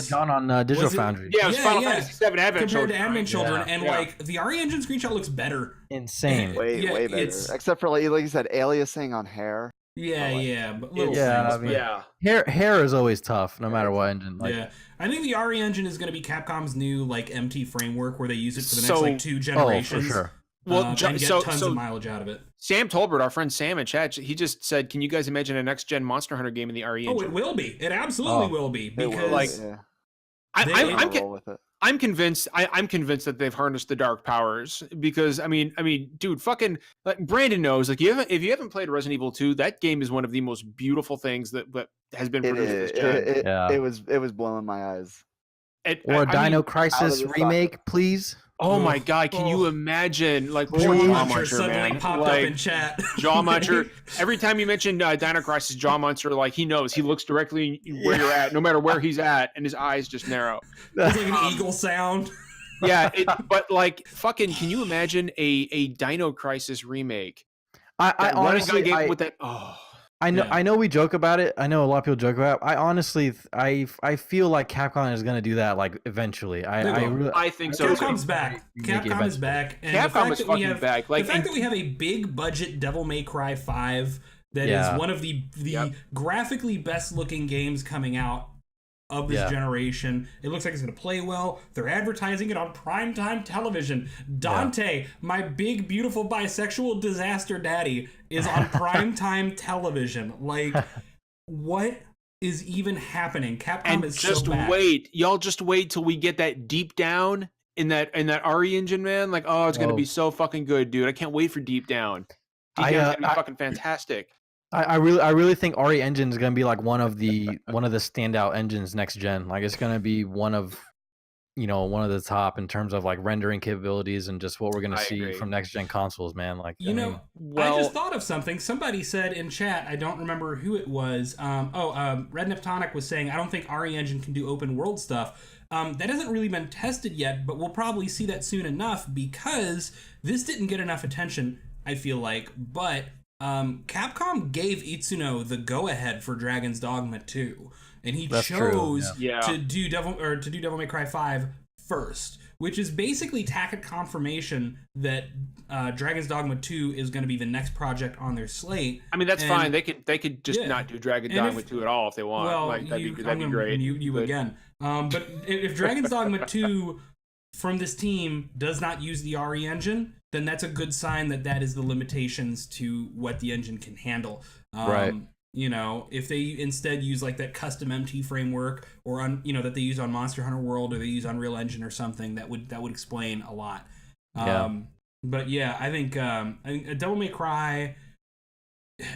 John on Digital Foundry. Yeah, it was Final Fantasy VII Advent Children. Compared to Advent Children, and like the RE Engine screenshot looks better. Insane. Way better. Except for like you said, aliasing on hair. Hair is always tough, no matter what engine. I think the RE Engine is going to be Capcom's new like MT framework, where they use it for the next 2 generations. For sure. And get tons of mileage out of it. Sam Tolbert, our friend Sam in chat, he just said, "Can you guys imagine a next-gen Monster Hunter game in the RE engine?" Oh, it will be. It absolutely will be, because I'm convinced. I'm convinced that they've harnessed the dark powers, because I mean, dude, fucking like Brandon knows. Like, if you haven't played Resident Evil 2, that game is one of the most beautiful things that has been produced this gen. It was blowing my eyes. Dino Crisis remake, please. Oh my god, can you imagine like Jaw Muncher suddenly popped up in chat. Jaw Muncher. Every time you mention Dino Crisis, Jaw Muncher, like he knows. He looks directly where you're at, no matter where he's at, and his eyes just narrow. It's like an eagle sound. Yeah, but like fucking, can you imagine a Dino Crisis remake? I honestly with that. Oh. I know we joke about it. I know a lot of people joke about it. I honestly, I feel like Capcom is going to do that like eventually. I think so. Capcom's back. Capcom is back. And Capcom is fucking back. Like, the fact that we have a big budget Devil May Cry 5 that is one of the graphically best looking games coming out of this generation. It looks like it's going to play well. They're advertising it on primetime television. Dante, my big, beautiful bisexual disaster daddy, is on primetime television. Like, what is even happening? Capcom is just so back. Wait. Y'all just wait till we get that deep down in that RE engine, man. Like, oh, it's going to be so fucking good, dude. I can't wait for Deep Down. Deep Down's going to be fucking fantastic. I really think RE Engine is going to be like one of the standout engines next gen. Like it's going to be one of the top in terms of like rendering capabilities and just what we're going to see from next gen consoles, man. Like I just thought of something. Somebody said in chat, I don't remember who it was. Red Neptonic was saying, I don't think RE Engine can do open world stuff. That hasn't really been tested yet, but we'll probably see that soon enough because this didn't get enough attention, I feel like. But Capcom gave Itsuno the go-ahead for Dragon's Dogma 2, and he chose to do Devil May Cry 5 first, which is basically tacit confirmation that Dragon's Dogma 2 is going to be the next project on their slate. I mean, that's fine. They could just not do Dragon's Dogma 2 at all if they want. Well, like, that'd be great. Mute you again. But if Dragon's Dogma 2 from this team does not use the RE engine, then that's a good sign that is the limitations to what the engine can handle. Right. If they instead use like that custom MT framework or that they use on Monster Hunter World or they use Unreal Engine or something, that would explain a lot. But yeah, I think Devil May Cry,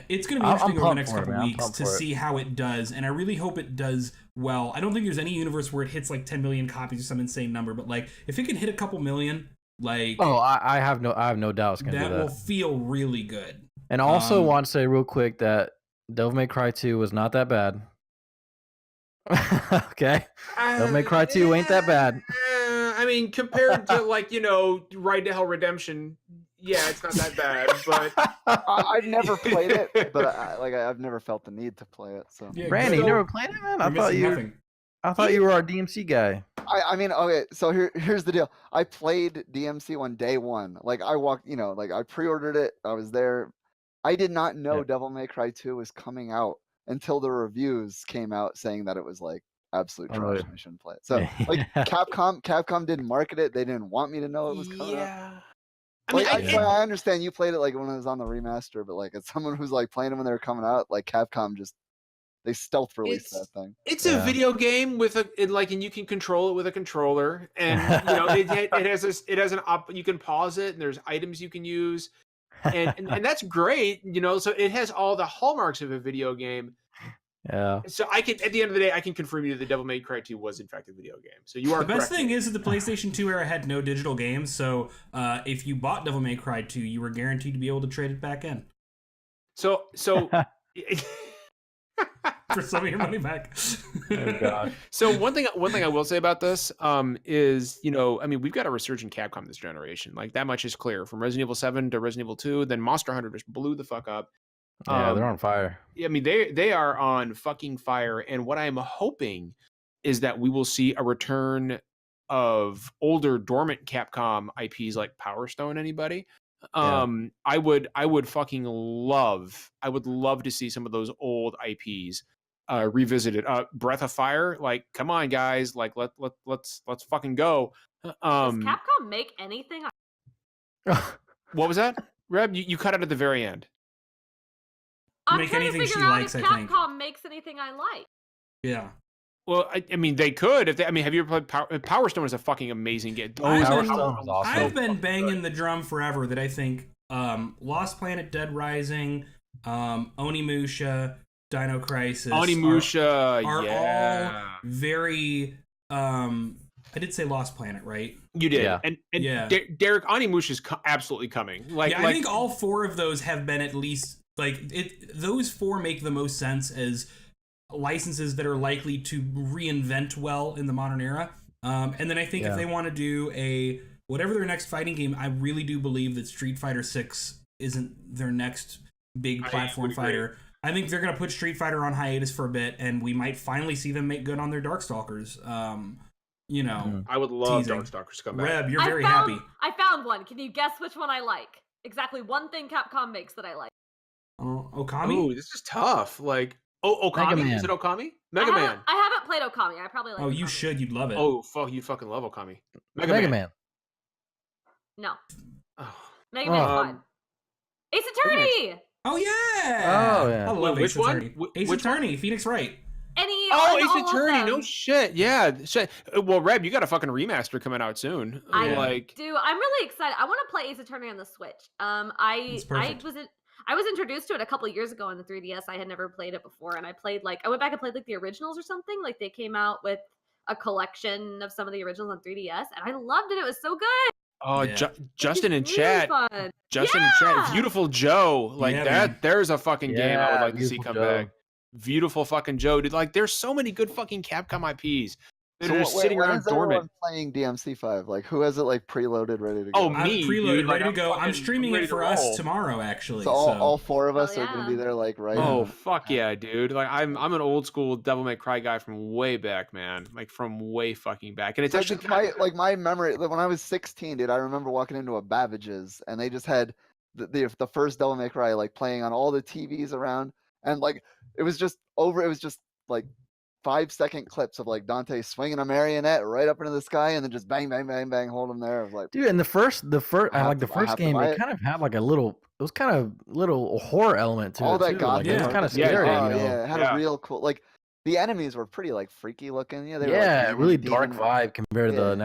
it's going to be interesting over the next couple weeks to see how it does, and I really hope it does well. I don't think there's any universe where it hits like 10 million copies or some insane number, but like if it can hit a couple million, like I have no doubt it's going to do that. That will feel really good. And also want to say real quick that Devil May Cry 2 was not that bad. Okay, Devil May Cry 2 ain't that bad. I mean, compared to Ride to Hell Redemption, yeah, it's not that bad. But I've never played it, but I've never felt the need to play it. So, Randy, you never played it, man? I thought you were our DMC guy. I mean, okay, so here's the deal. I played DMC on day one. Like I walked, I pre-ordered it. I was there. I did not know Devil May Cry 2 was coming out until the reviews came out saying that it was like absolute trash and I shouldn't play it. So Capcom didn't market it. They didn't want me to know it was coming out. I understand you played it like when it was on the remaster, but like as someone who's like playing them when they were coming out, like Capcom they stealth released that thing. It's a video game with and you can control it with a controller, and it has you can pause it, and there's items you can use, and that's great. So it has all the hallmarks of a video game. Yeah. So I can, at the end of the day, I can confirm you that Devil May Cry 2 was in fact a video game. So you are. The best thing is that the PlayStation 2 era had no digital games, so if you bought Devil May Cry 2, you were guaranteed to be able to trade it back in. So. For some of your money back. Oh god. So one thing I will say about this is, we've got a resurgent Capcom this generation. Like that much is clear. From Resident Evil 7 to Resident Evil 2, then Monster Hunter just blew the fuck up. Yeah, they're on fire. I mean, they are on fucking fire. And what I'm hoping is that we will see a return of older dormant Capcom IPs like Power Stone. Anybody? I would fucking love. I would love to see some of those old IPs revisited. Breath of Fire, like, come on, guys, like let's fucking go. Does Capcom make anything? What was that, Reb? You cut it at the very end. I'm trying to figure out if Capcom makes anything I like. Yeah. Well, I mean, they could. Have you ever played Power Stone? Is a fucking amazing game. I've been banging the drum forever that I think Lost Planet, Dead Rising, Onimusha, Dino Crisis are all very I did say Lost Planet, right? You did, Yeah. and yeah. Derek, Onimush is absolutely coming. I think all 4 of those have been at least those 4 make the most sense as licenses that are likely to reinvent well in the modern era. And then I think if they want to do whatever their next fighting game, I really do believe that Street Fighter 6 isn't their next big platform fighter. I think they're going to put Street Fighter on hiatus for a bit, and we might finally see them make good on their Darkstalkers. I would love Darkstalkers to come back. Reb, you're very happy. I found one. Can you guess which one I like? Exactly one thing Capcom makes that I like. Okami? Ooh, this is tough. Okami? Is it Okami? Mega Man. I haven't played Okami. I probably like. Oh, you should. You'd love it. Oh, fuck! You fucking love Okami. Mega Man. No. Oh. Mega Man's fine. Ace Attorney. Oh yeah. Oh yeah. I love Ace Attorney. Ace Which Attorney. Phoenix Wright. Ace Attorney. No shit. Yeah. Shit. Well, Reb, you got a fucking remaster coming out soon. I do. I'm really excited. I want to play Ace Attorney on the Switch. I was introduced to it a couple years ago on the 3DS. I had never played it before, and I went back and played the originals or something. They came out with a collection of some of the originals on 3DS, and I loved it. It was so good. Oh, yeah. Justin in chat. Fun. Justin in chat. Beautiful Joe. There's a fucking game I would like to see come back. Beautiful fucking Joe. Dude, there's so many good fucking Capcom IPs. They're just sitting around dormant. Playing DMC5? Who has it preloaded, ready to go? Oh, me, preloaded, ready to go. I'm streaming it for us tomorrow, actually. So all 4 of us are going to be there, right? Oh, fuck yeah, dude! I'm an old school Devil May Cry guy from way back, man. From way fucking back, and it's actually my memory. When I was 16, dude, I remember walking into a Babbage's and they just had the first Devil May Cry playing on all the TVs around, and it was just 5-second clips of Dante swinging a marionette right up into the sky and then just bang, bang, bang, bang, hold him there. Dude, and the first game, it kind of had it was kind of little horror element to it. All that God, it was kind of scary. Yeah, it had a real cool, the enemies were pretty freaky looking. Yeah, they were really dark vibe compared to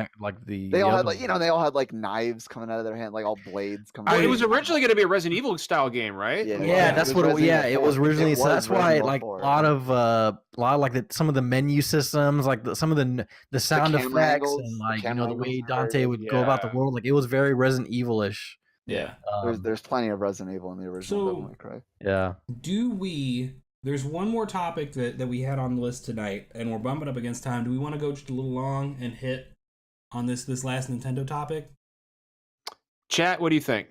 the. They all had they all had knives coming out of their hand, all blades coming. It was originally going to be a Resident Evil style game, right? Yeah, that's what. It was originally. So that's why a lot of some of the menu systems, some of the sound effects, and the way Dante would go about the world, it was very Resident Evil-ish. Yeah, there's plenty of Resident Evil in the original Devil May Cry. Yeah. There's one more topic that we had on the list tonight, and we're bumping up against time. Do we want to go just a little long and hit on this last Nintendo topic? Chat, what do you think?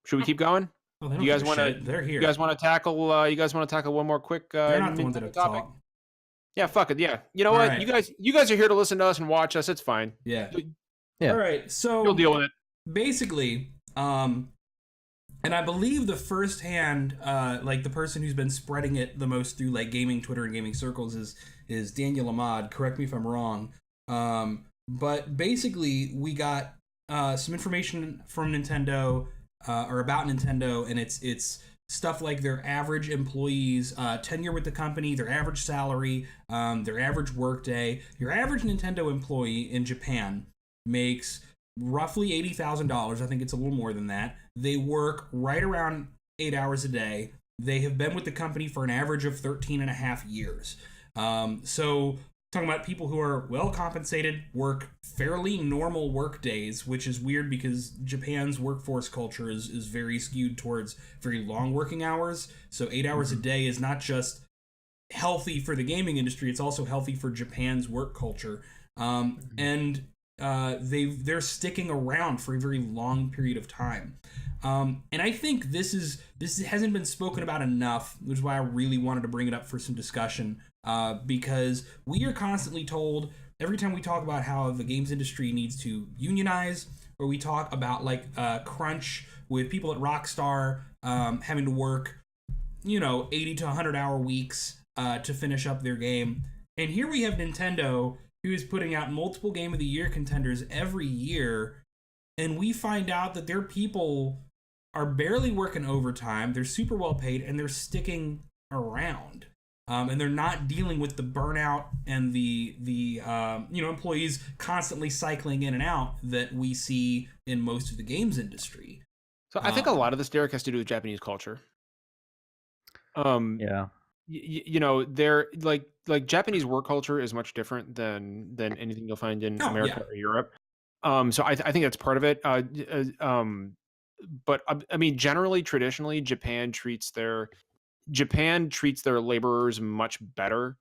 Should we keep going? Oh, you guys want to? They're here. You guys want to tackle? You guys want to tackle one more quick? They're not the ones that have to talk. Yeah, fuck it. Yeah, you know what? Right. You guys are here to listen to us and watch us. It's fine. Yeah. All right. So you'll deal with it. Basically, and I believe the first-hand, the person who's been spreading it the most through gaming Twitter and gaming circles is Daniel Ahmad. Correct me if I'm wrong. But basically, we got some information from Nintendo or about Nintendo, and it's stuff like their average employees' tenure with the company, their average salary, their average workday. Your average Nintendo employee in Japan makes roughly $80,000. I think it's a little more than that. They work right around 8 hours a day. They have been with the company for an average of 13 and a half years. So talking about people who are well compensated, work fairly normal work days, which is weird because Japan's workforce culture is very skewed towards very long working hours. So 8 hours a day is not just healthy for the gaming industry, it's also healthy for Japan's work culture. And they're sticking around for a very long period of time. And I think this hasn't been spoken about enough, which is why I really wanted to bring it up for some discussion, because we are constantly told every time we talk about how the games industry needs to unionize, or we talk about crunch with people at Rockstar having to work 80 to 100 hour weeks to finish up their game. And here we have Nintendo, who is putting out multiple Game of the Year contenders every year, and we find out that their people are barely working overtime, they're super well paid, and they're sticking around. And they're not dealing with the burnout and the employees constantly cycling in and out that we see in most of the games industry. So I think a lot of this, Derek, has to do with Japanese culture. Yeah. you know, they're like Japanese work culture is much different than anything you'll find in America or Europe. So I think that's part of it. But I mean, generally, traditionally, Japan treats their laborers much better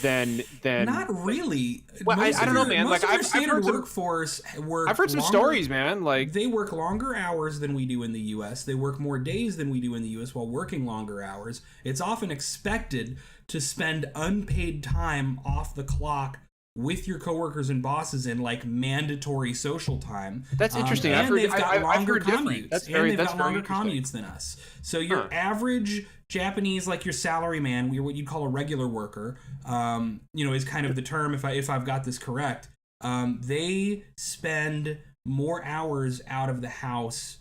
than not really. Well, I don't know, man. Most like of their standard workforce work. I've heard some stories, man. Like they work longer hours than we do in the U.S. They work more days than we do in the U.S. while working longer hours. It's often expected to spend unpaid time off the clock with your coworkers and bosses in like mandatory social time. That's interesting. And they've got longer commutes. They've got longer commutes than us. So your average Japanese, like your salary man, what you'd call a regular worker, is kind of the term if I've got this correct. They spend more hours out of the house,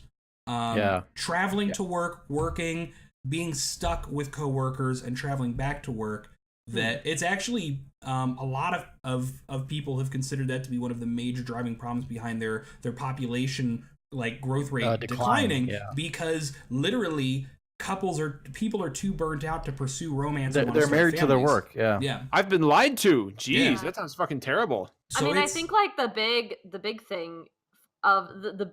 traveling to work, working, being stuck with coworkers, and traveling back to work. That it's actually a lot of people have considered that to be one of the major driving problems behind their population like growth rate declining because literally people are too burnt out to pursue romance. They're married to their work. Yeah. I've been lied to. Jeez, that sounds fucking terrible. So I think like the big thing of the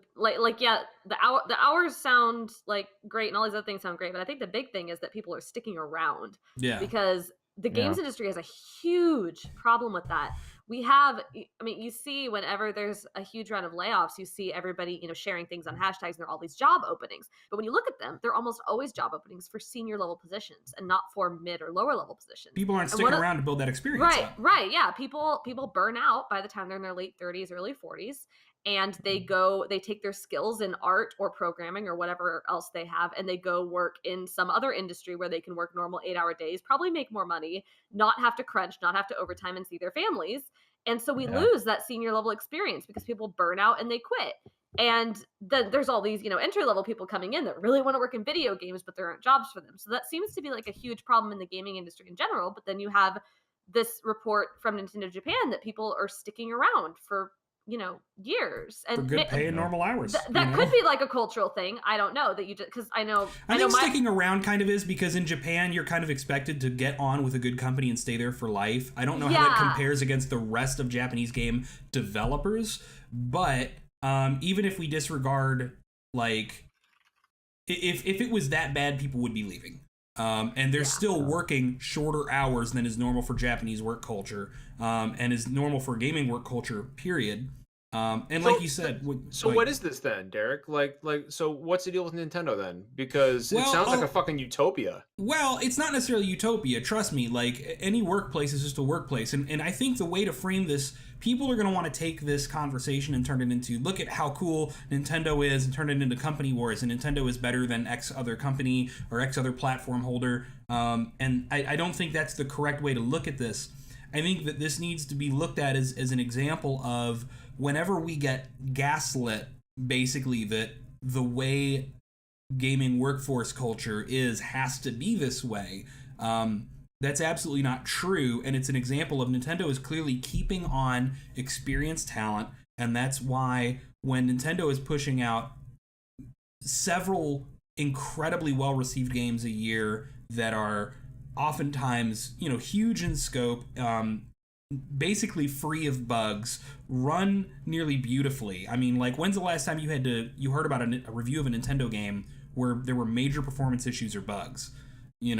hours sound like great and all these other things sound great, but I think the big thing is that people are sticking around. Yeah. Because the games industry has a huge problem with that. You see whenever there's a huge round of layoffs, you see everybody, sharing things on hashtags and there are all these job openings. But when you look at them, they're almost always job openings for senior level positions and not for mid or lower level positions. People aren't sticking around to build that experience. Right. Yeah. People burn out by the time they're in their late 30s, early 40s. And they take their skills in art or programming or whatever else they have, and they go work in some other industry where they can work normal 8-hour days, probably make more money, not have to crunch, not have to overtime and see their families. And so we lose that senior level experience because people burn out and they quit. And then there's all these, entry level people coming in that really want to work in video games, but there aren't jobs for them. So that seems to be like a huge problem in the gaming industry in general. But then you have this report from Nintendo Japan that people are sticking around for years and for good pay and normal hours. That could be like a cultural thing. I don't know that you just because I think sticking around kind of is because in Japan you're kind of expected to get on with a good company and stay there for life. I don't know how that compares against the rest of Japanese game developers, but even if we disregard like if it was that bad, people would be leaving. And they're still working shorter hours than is normal for Japanese work culture, and is normal for gaming work culture, period. And like you said... what is this then, Derek? So what's the deal with Nintendo then? Because it sounds like a fucking utopia. Well, it's not necessarily utopia, trust me. Like, any workplace is just a workplace. And I think the way to frame this, people are going to want to take this conversation and turn it into, look at how cool Nintendo is, and turn it into company wars, and Nintendo is better than X other company or X other platform holder. And I don't think that's the correct way to look at this. I think that this needs to be looked at as an example of whenever we get gaslit, basically, that the way gaming workforce culture has to be this way. That's absolutely not true, and it's an example of Nintendo is clearly keeping on experienced talent, and that's why when Nintendo is pushing out several incredibly well-received games a year that are oftentimes, huge in scope, basically free of bugs, run nearly beautifully. I mean, like, when's the last time you heard about a review of a Nintendo game where there were major performance issues or bugs? It's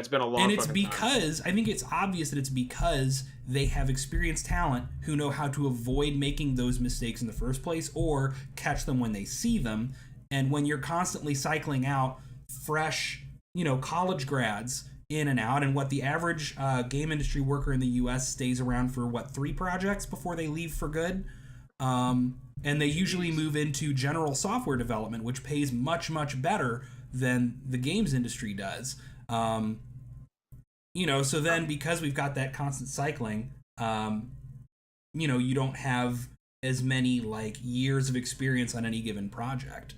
been a long time. And it's because I think it's obvious that it's because they have experienced talent who know how to avoid making those mistakes in the first place or catch them when they see them. And when you're constantly cycling out fresh, college grads in and out, and what the average game industry worker in the US stays around for 3 projects before they leave for good. And they usually move into general software development, which pays much, much better than the games industry does. So then because we've got that constant cycling, you don't have as many like years of experience on any given project.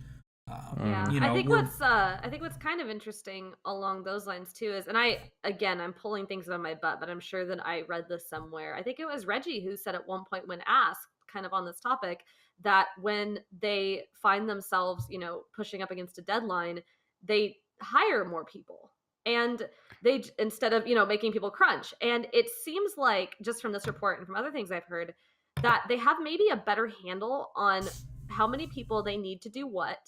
I think what's kind of interesting along those lines too is, and I'm pulling things out of my butt, but I'm sure that I read this somewhere. I think it was Reggie who said at one point when asked kind of on this topic that when they find themselves, pushing up against a deadline, they hire more people. and they, instead of, making people crunch. And it seems like, just from this report and from other things I've heard, that they have maybe a better handle on how many people they need to do what,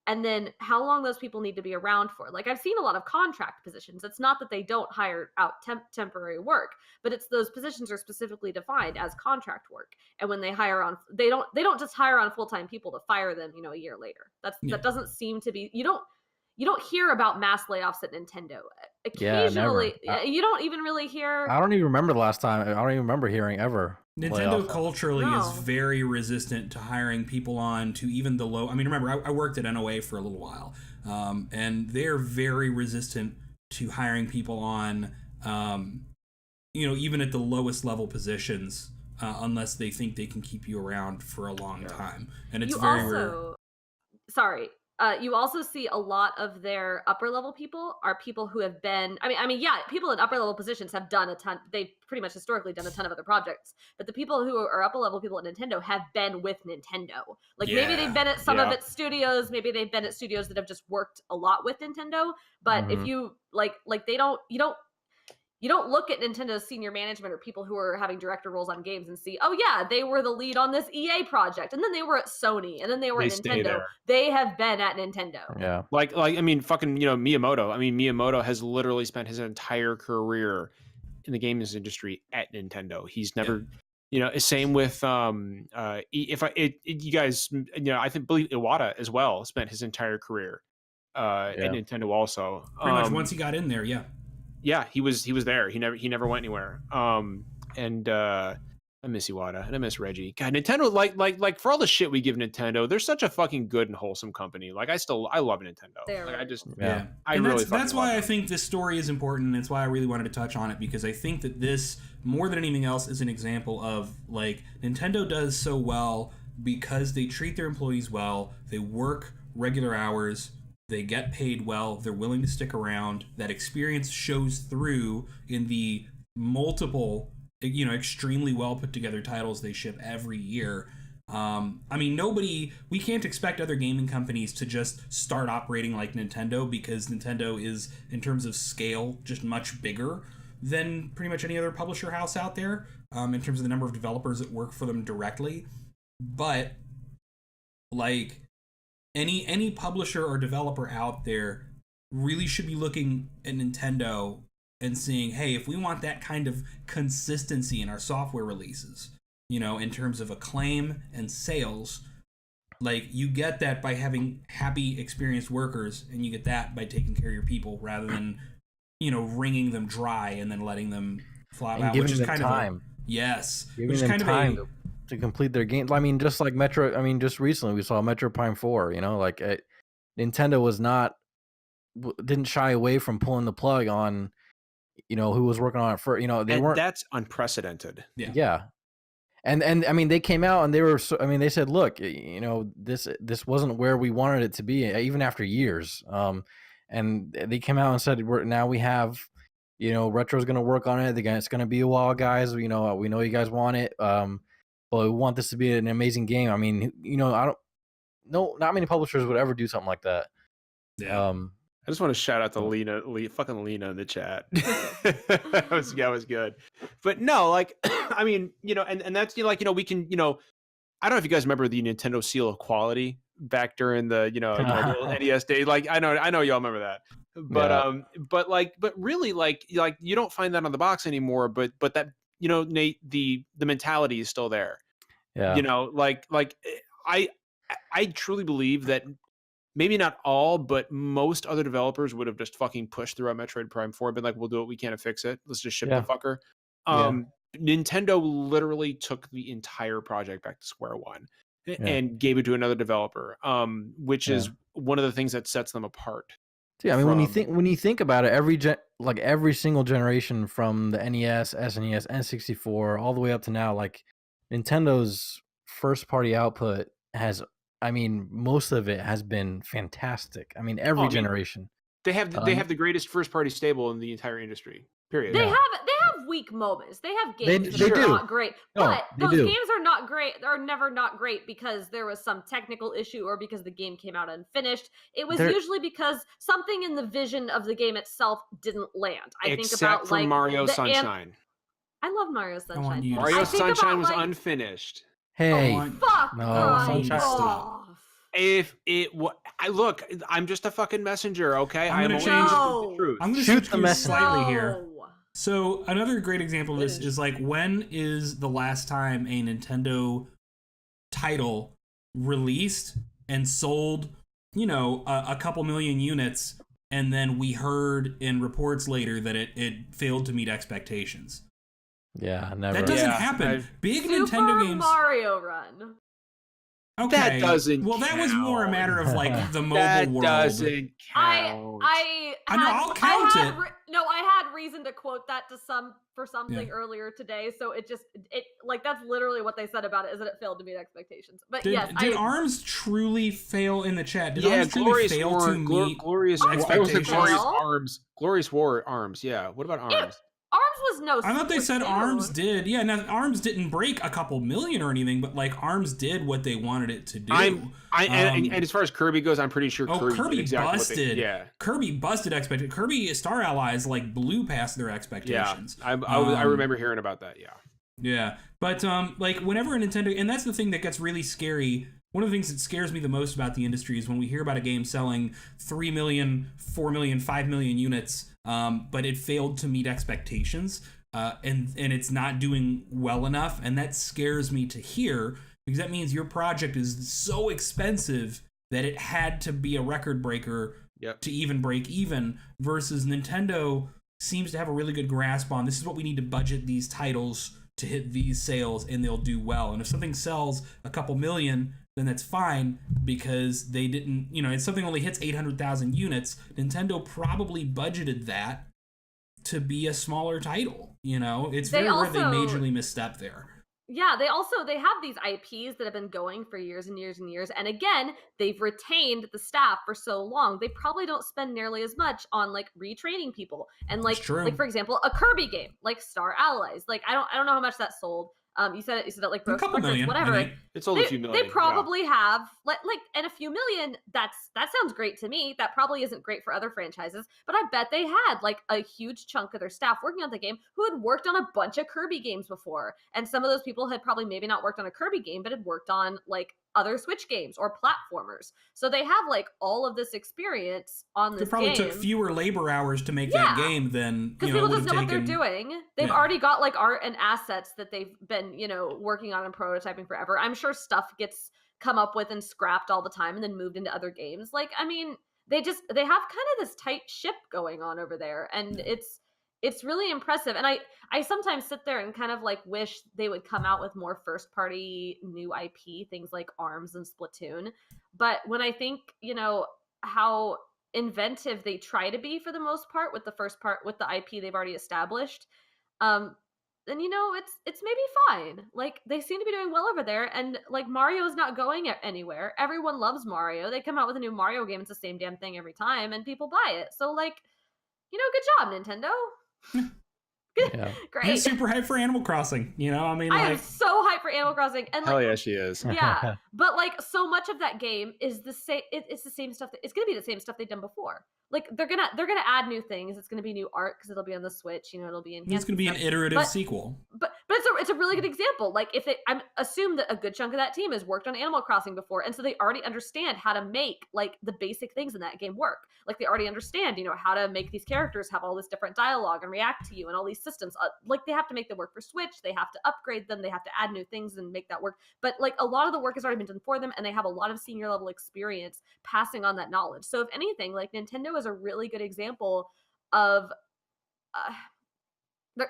and then how long those people need to be around for. Like, I've seen a lot of contract positions. It's not that they don't hire out temporary work, but it's those positions are specifically defined as contract work. And when they hire on, they don't just hire on full-time people to fire them, a year later. That doesn't seem to be, you don't hear about mass layoffs at Nintendo. Occasionally, you don't even really hear. I don't even remember the last time. I don't even remember hearing ever. Nintendo layoffs. culturally is very resistant to hiring people on to even the low. I mean, remember, I worked at NOA for a little while, and they're very resistant to hiring people on, even at the lowest level positions, unless they think they can keep you around for a long time. And it's very rare. Sorry. You also see a lot of their upper level people are people who have been, people in upper level positions have done a ton. They've pretty much historically done a ton of other projects, but the people who are upper level people at Nintendo have been with Nintendo. Like, maybe they've been at some of its studios, maybe they've been at studios that have just worked a lot with Nintendo. But if you you don't look at Nintendo's senior management or people who are having director roles on games and see, oh yeah, they were the lead on this EA project, and then they were at Sony, and then they were at Nintendo. They have been at Nintendo. Yeah. Like fucking, Miyamoto. I mean, Miyamoto has literally spent his entire career in the games industry at Nintendo. He's never, same with you guys, I believe Iwata as well spent his entire career at Nintendo also. Pretty much once he got in there, yeah, he was there. He never went anywhere. And I miss Iwata and I miss Reggie. God, Nintendo, like for all the shit we give Nintendo, they're such a fucking good and wholesome company. Like, I love Nintendo. That's why I think this story is important, and it's why I really wanted to touch on it, because I think that this, more than anything else, is an example of, like, Nintendo does so well because they treat their employees well, they work regular hours, they get paid well, they're willing to stick around. That experience shows through in the multiple, extremely well put together titles they ship every year. We can't expect other gaming companies to just start operating like Nintendo, because Nintendo is, in terms of scale, just much bigger than pretty much any other publisher house out there, in terms of the number of developers that work for them directly. But, like, any publisher or developer out there really should be looking at Nintendo and seeing, hey, if we want that kind of consistency in our software releases, in terms of acclaim and sales, like, you get that by having happy, experienced workers, and you get that by taking care of your people rather than, wringing them dry and then letting them fly out, which is kind of giving them time to complete their game. I mean, just like just recently we saw Metro Prime 4, Nintendo didn't shy away from pulling the plug on, who was working on it first. That's unprecedented. Yeah. And they came out and they said, look, this wasn't where we wanted it to be, even after years. And they came out and said, we have, Retro's going to work on it. It's going to be a while, guys. We know you guys want it. But we want this to be an amazing game. I mean, not many publishers would ever do something like that. Yeah. I just want to shout out to fucking Lena in the chat. that was good. But no, like, I mean, and that's, we can, I don't know if you guys remember the Nintendo Seal of Quality back during the, the NES day. Like, I know y'all remember that. But but really, like you don't find that on the box anymore. But that, Nate, the mentality is still there. Yeah. I truly believe that maybe not all, but most other developers would have just fucking pushed through a Metroid Prime 4 and been like, we'll do what we can to fix it. Let's just ship the fucker. Nintendo literally took the entire project back to square one and gave it to another developer, which is one of the things that sets them apart. Yeah, I mean, when you think about it, every single generation from the NES, SNES, N64, all the way up to now, like, Nintendo's first party output has, most of it has been fantastic. I mean, every generation. They have the greatest first party stable in the entire industry. Period. They have weak moments. They have games they that are do. not great. No, but they those do. games are not great. They're never not great because there was some technical issue or because the game came out unfinished. It was usually because something in the vision of the game itself didn't land. I think about for Mario Sunshine. I love Mario Sunshine. Mario Sunshine was unfinished. Hey, fuck Sunshine. off. If it look, I'm just a fucking messenger, okay? I'm gonna change the truth. I'm gonna shoot shoot the the messenger slightly here. So another great example of this is like, when is the last time a Nintendo title released and sold, a couple million units, and then we heard in reports later that it failed to meet expectations? Yeah, never. That doesn't happen. Big Super Nintendo games. Mario Run. Okay. That doesn't. Well, that was more a matter of like the mobile that world. Doesn't count. I know, I'll count it. I had reason to quote that for something earlier today, so it like that's literally what they said about it, is that it failed to meet expectations. But did ARMS truly fail in the chat? Did ARMS truly Glorious fail War, to meet Glorious expectations? Glorious War Arms. Yeah. What about ARMS? ARMS was no. I thought they said Splatoon. ARMS did. Yeah, now ARMS didn't break a couple million or anything, but like ARMS did what they wanted it to do. And as far as Kirby goes, I'm pretty sure Kirby exactly busted. Kirby busted expectations. Kirby Star Allies like blew past their expectations. Yeah, I remember hearing about that. Yeah. Yeah, but like whenever a Nintendo, and that's the thing that gets really scary. One of the things that scares me the most about the industry is when we hear about a game selling 3 million, 4 million, 5 million units, but it failed to meet expectations, and it's not doing well enough, and that scares me to hear, because that means your project is so expensive that it had to be a record breaker to even break even, versus Nintendo seems to have a really good grasp on, this is what we need to budget these titles to hit these sales, and they'll do well. And if something sells a couple million, then that's fine, because they didn't, if something only hits 800,000 units, Nintendo probably budgeted that to be a smaller title. It's very rare they majorly misstep there. Yeah, they have these IPs that have been going for years and years and years, and again, they've retained the staff for so long. They probably don't spend nearly as much on like retraining people, and like for example, a Kirby game like Star Allies. Like I don't know how much that sold. You said it like a couple million, whatever. It's only a few million. They probably have like and a few million. That sounds great to me. That probably isn't great for other franchises, but I bet they had like a huge chunk of their staff working on the game who had worked on a bunch of Kirby games before, and some of those people had probably maybe not worked on a Kirby game, but had worked on like other Switch games or platformers. So they have like all of this experience on this game. It probably took fewer labor hours to make that game than, because people just know what they're doing. They've already got like art and assets that they've been, working on and prototyping forever. I'm sure stuff gets come up with and scrapped all the time and then moved into other games. Like, I mean, they have kind of this tight ship going on over there, and it's really impressive. And I sometimes sit there and kind of like wish they would come out with more first party new IP, things like ARMS and Splatoon. But when I think, how inventive they try to be for the most part with the IP they've already established, then it's maybe fine. Like, they seem to be doing well over there, and like Mario's not going anywhere. Everyone loves Mario. They come out with a new Mario game, it's the same damn thing every time, and people buy it. So like, good job, Nintendo. Yeah. Great. He's super hyped for Animal Crossing. I am so hyped for Animal Crossing, and like, hell yeah, she is. Yeah, but like, so much of that game is the same. It's the same stuff. It's gonna be the same stuff they've done before. Like, they're gonna add new things. It's gonna be new art because it'll be on the Switch. It'll be enhanced. It's gonna be an iterative sequel. But it's a really good example. Like, I assume that a good chunk of that team has worked on Animal Crossing before, and so they already understand how to make like the basic things in that game work. Like, they already understand, how to make these characters have all this different dialogue and react to you and all these systems. Like, they have to make them work for Switch. They have to upgrade them. They have to add new things and make that work. But like, a lot of the work has already been done for them, and they have a lot of senior level experience passing on that knowledge. So if anything, like, Nintendo is a really good example of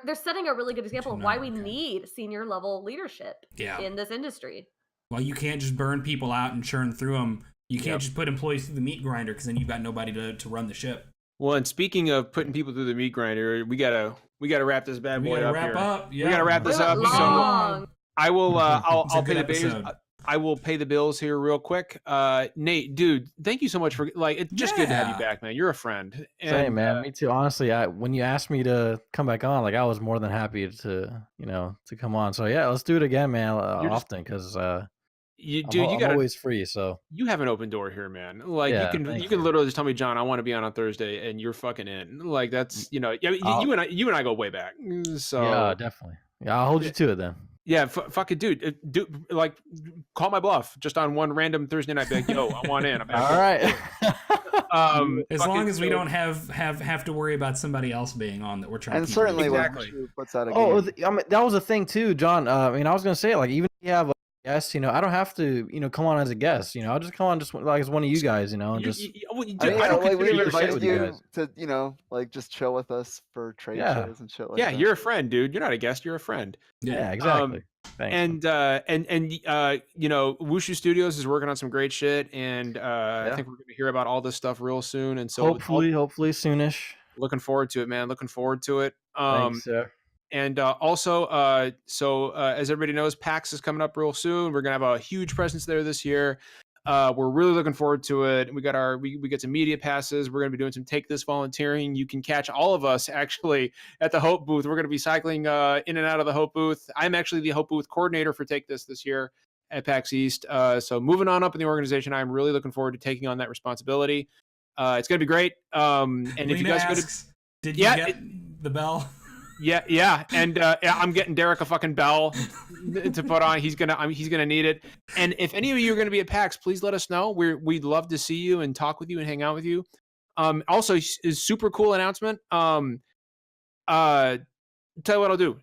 they're setting a really good example of why we need senior level leadership in this industry. Well, you can't just burn people out and churn through them. You can't just put employees through the meat grinder, because then you've got nobody to run the ship. Well, and speaking of putting people through the meat grinder, we gotta wrap this bad boy up here. Up. Yeah. We gotta wrap this up. Long. So I will. I'll pay the Bears. I will pay the bills here real quick. Nate, dude, thank you so much for it's just good to have you back, man. You're a friend. And, same, man. Me too. Honestly, when you asked me to come back on, I was more than happy to come on. So yeah, let's do it again, man. Often, because I'm always free. So you have an open door here, man. Like you can literally just tell me, John, I want to be on Thursday, and you're fucking in. Like that's you and I go way back. So yeah, definitely. Yeah, I'll hold you to it then. Yeah, fuck it, dude. Call my bluff just on one random Thursday night. Be like, yo, I want in. All right. As long as we don't have to worry about somebody else being on that we're trying. And certainly, exactly. Puts out a game. that was a thing too, John. I was gonna say, like, even if you have a guest, I don't have to, come on as a guest. I'll just come on just like as one of you guys, and just. I don't we invited you to, just chill with us for trade shows and shit like that. Yeah, you're a friend, dude. You're not a guest. You're a friend. Yeah, exactly. Thanks. And Wushu Studios is working on some great shit, and I think we're going to hear about all this stuff real soon. And so hopefully soonish. Looking forward to it, man. Looking forward to it. Thanks, sir. And also, as everybody knows, PAX is coming up real soon. We're gonna have a huge presence there this year. We're really looking forward to it. We got we get some media passes. We're gonna be doing some Take This volunteering. You can catch all of us actually at the Hope booth. We're gonna be cycling in and out of the Hope booth. I'm actually the Hope booth coordinator for Take this year at PAX East. So moving on up in the organization, I'm really looking forward to taking on that responsibility. It's gonna be great. And if you guys did you get the bell? Yeah, and I'm getting Derek a fucking bell to put on. He's gonna need it. And if any of you are gonna be at PAX, please let us know. We'd love to see you and talk with you and hang out with you. Also, is super cool announcement. Tell you what I'll do.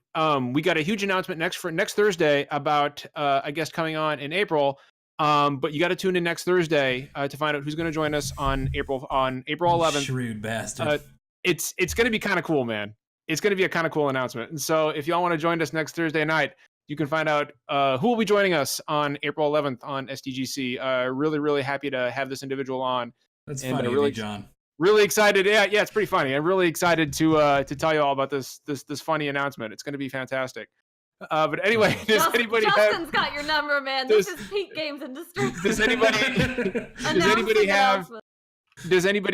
We got a huge announcement next Thursday about a guest coming on in April. But you got to tune in next Thursday to find out who's going to join us on April 11th. Shrewd bastard. It's going to be kind of cool, man. It's going to be a kind of cool announcement. And so if y'all want to join us next Thursday night, you can find out who will be joining us on April 11th on SDGC. Really, really happy to have this individual on. That's funny, really, John. Really excited. Yeah, it's pretty funny. I'm really excited to tell you all about this funny announcement. It's going to be fantastic. But anyway, Justin's got your number, man. This is peak games industry. Does anybody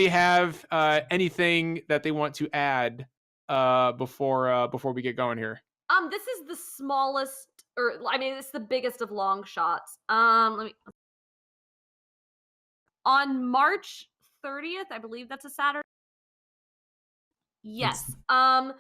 have anything that they want to add before we get going here? This is the smallest, it's the biggest of long shots. On March 30th, I believe that's a Saturday. Yes. I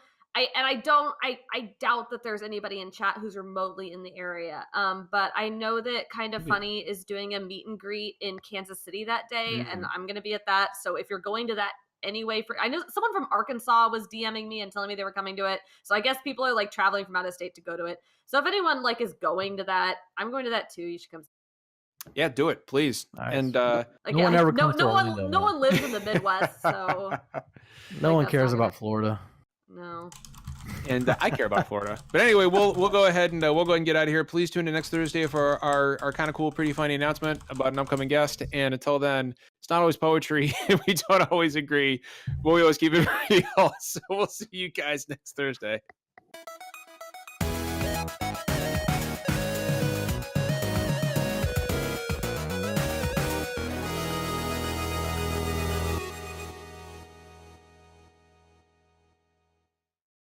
doubt that there's anybody in chat who's remotely in the area. But I know that Kind of Funny is doing a meet and greet in Kansas City that day, and I'm going to be at that. So if you're going to that anyway, I know someone from Arkansas was DMing me and telling me they were coming to it. So I guess people are traveling from out of state to go to it. So if anyone is going to that, I'm going to that too. You should come. Yeah, do it, please. Nice. And no one ever comes to Orlando. No one lives in the Midwest, so no one cares about Florida. No. And I care about Florida. But anyway, we'll go ahead and get out of here. Please tune in next Thursday for our kind of cool, pretty funny announcement about an upcoming guest. And until then, it's not always poetry. We don't always agree, but we always keep it real. So we'll see you guys next Thursday.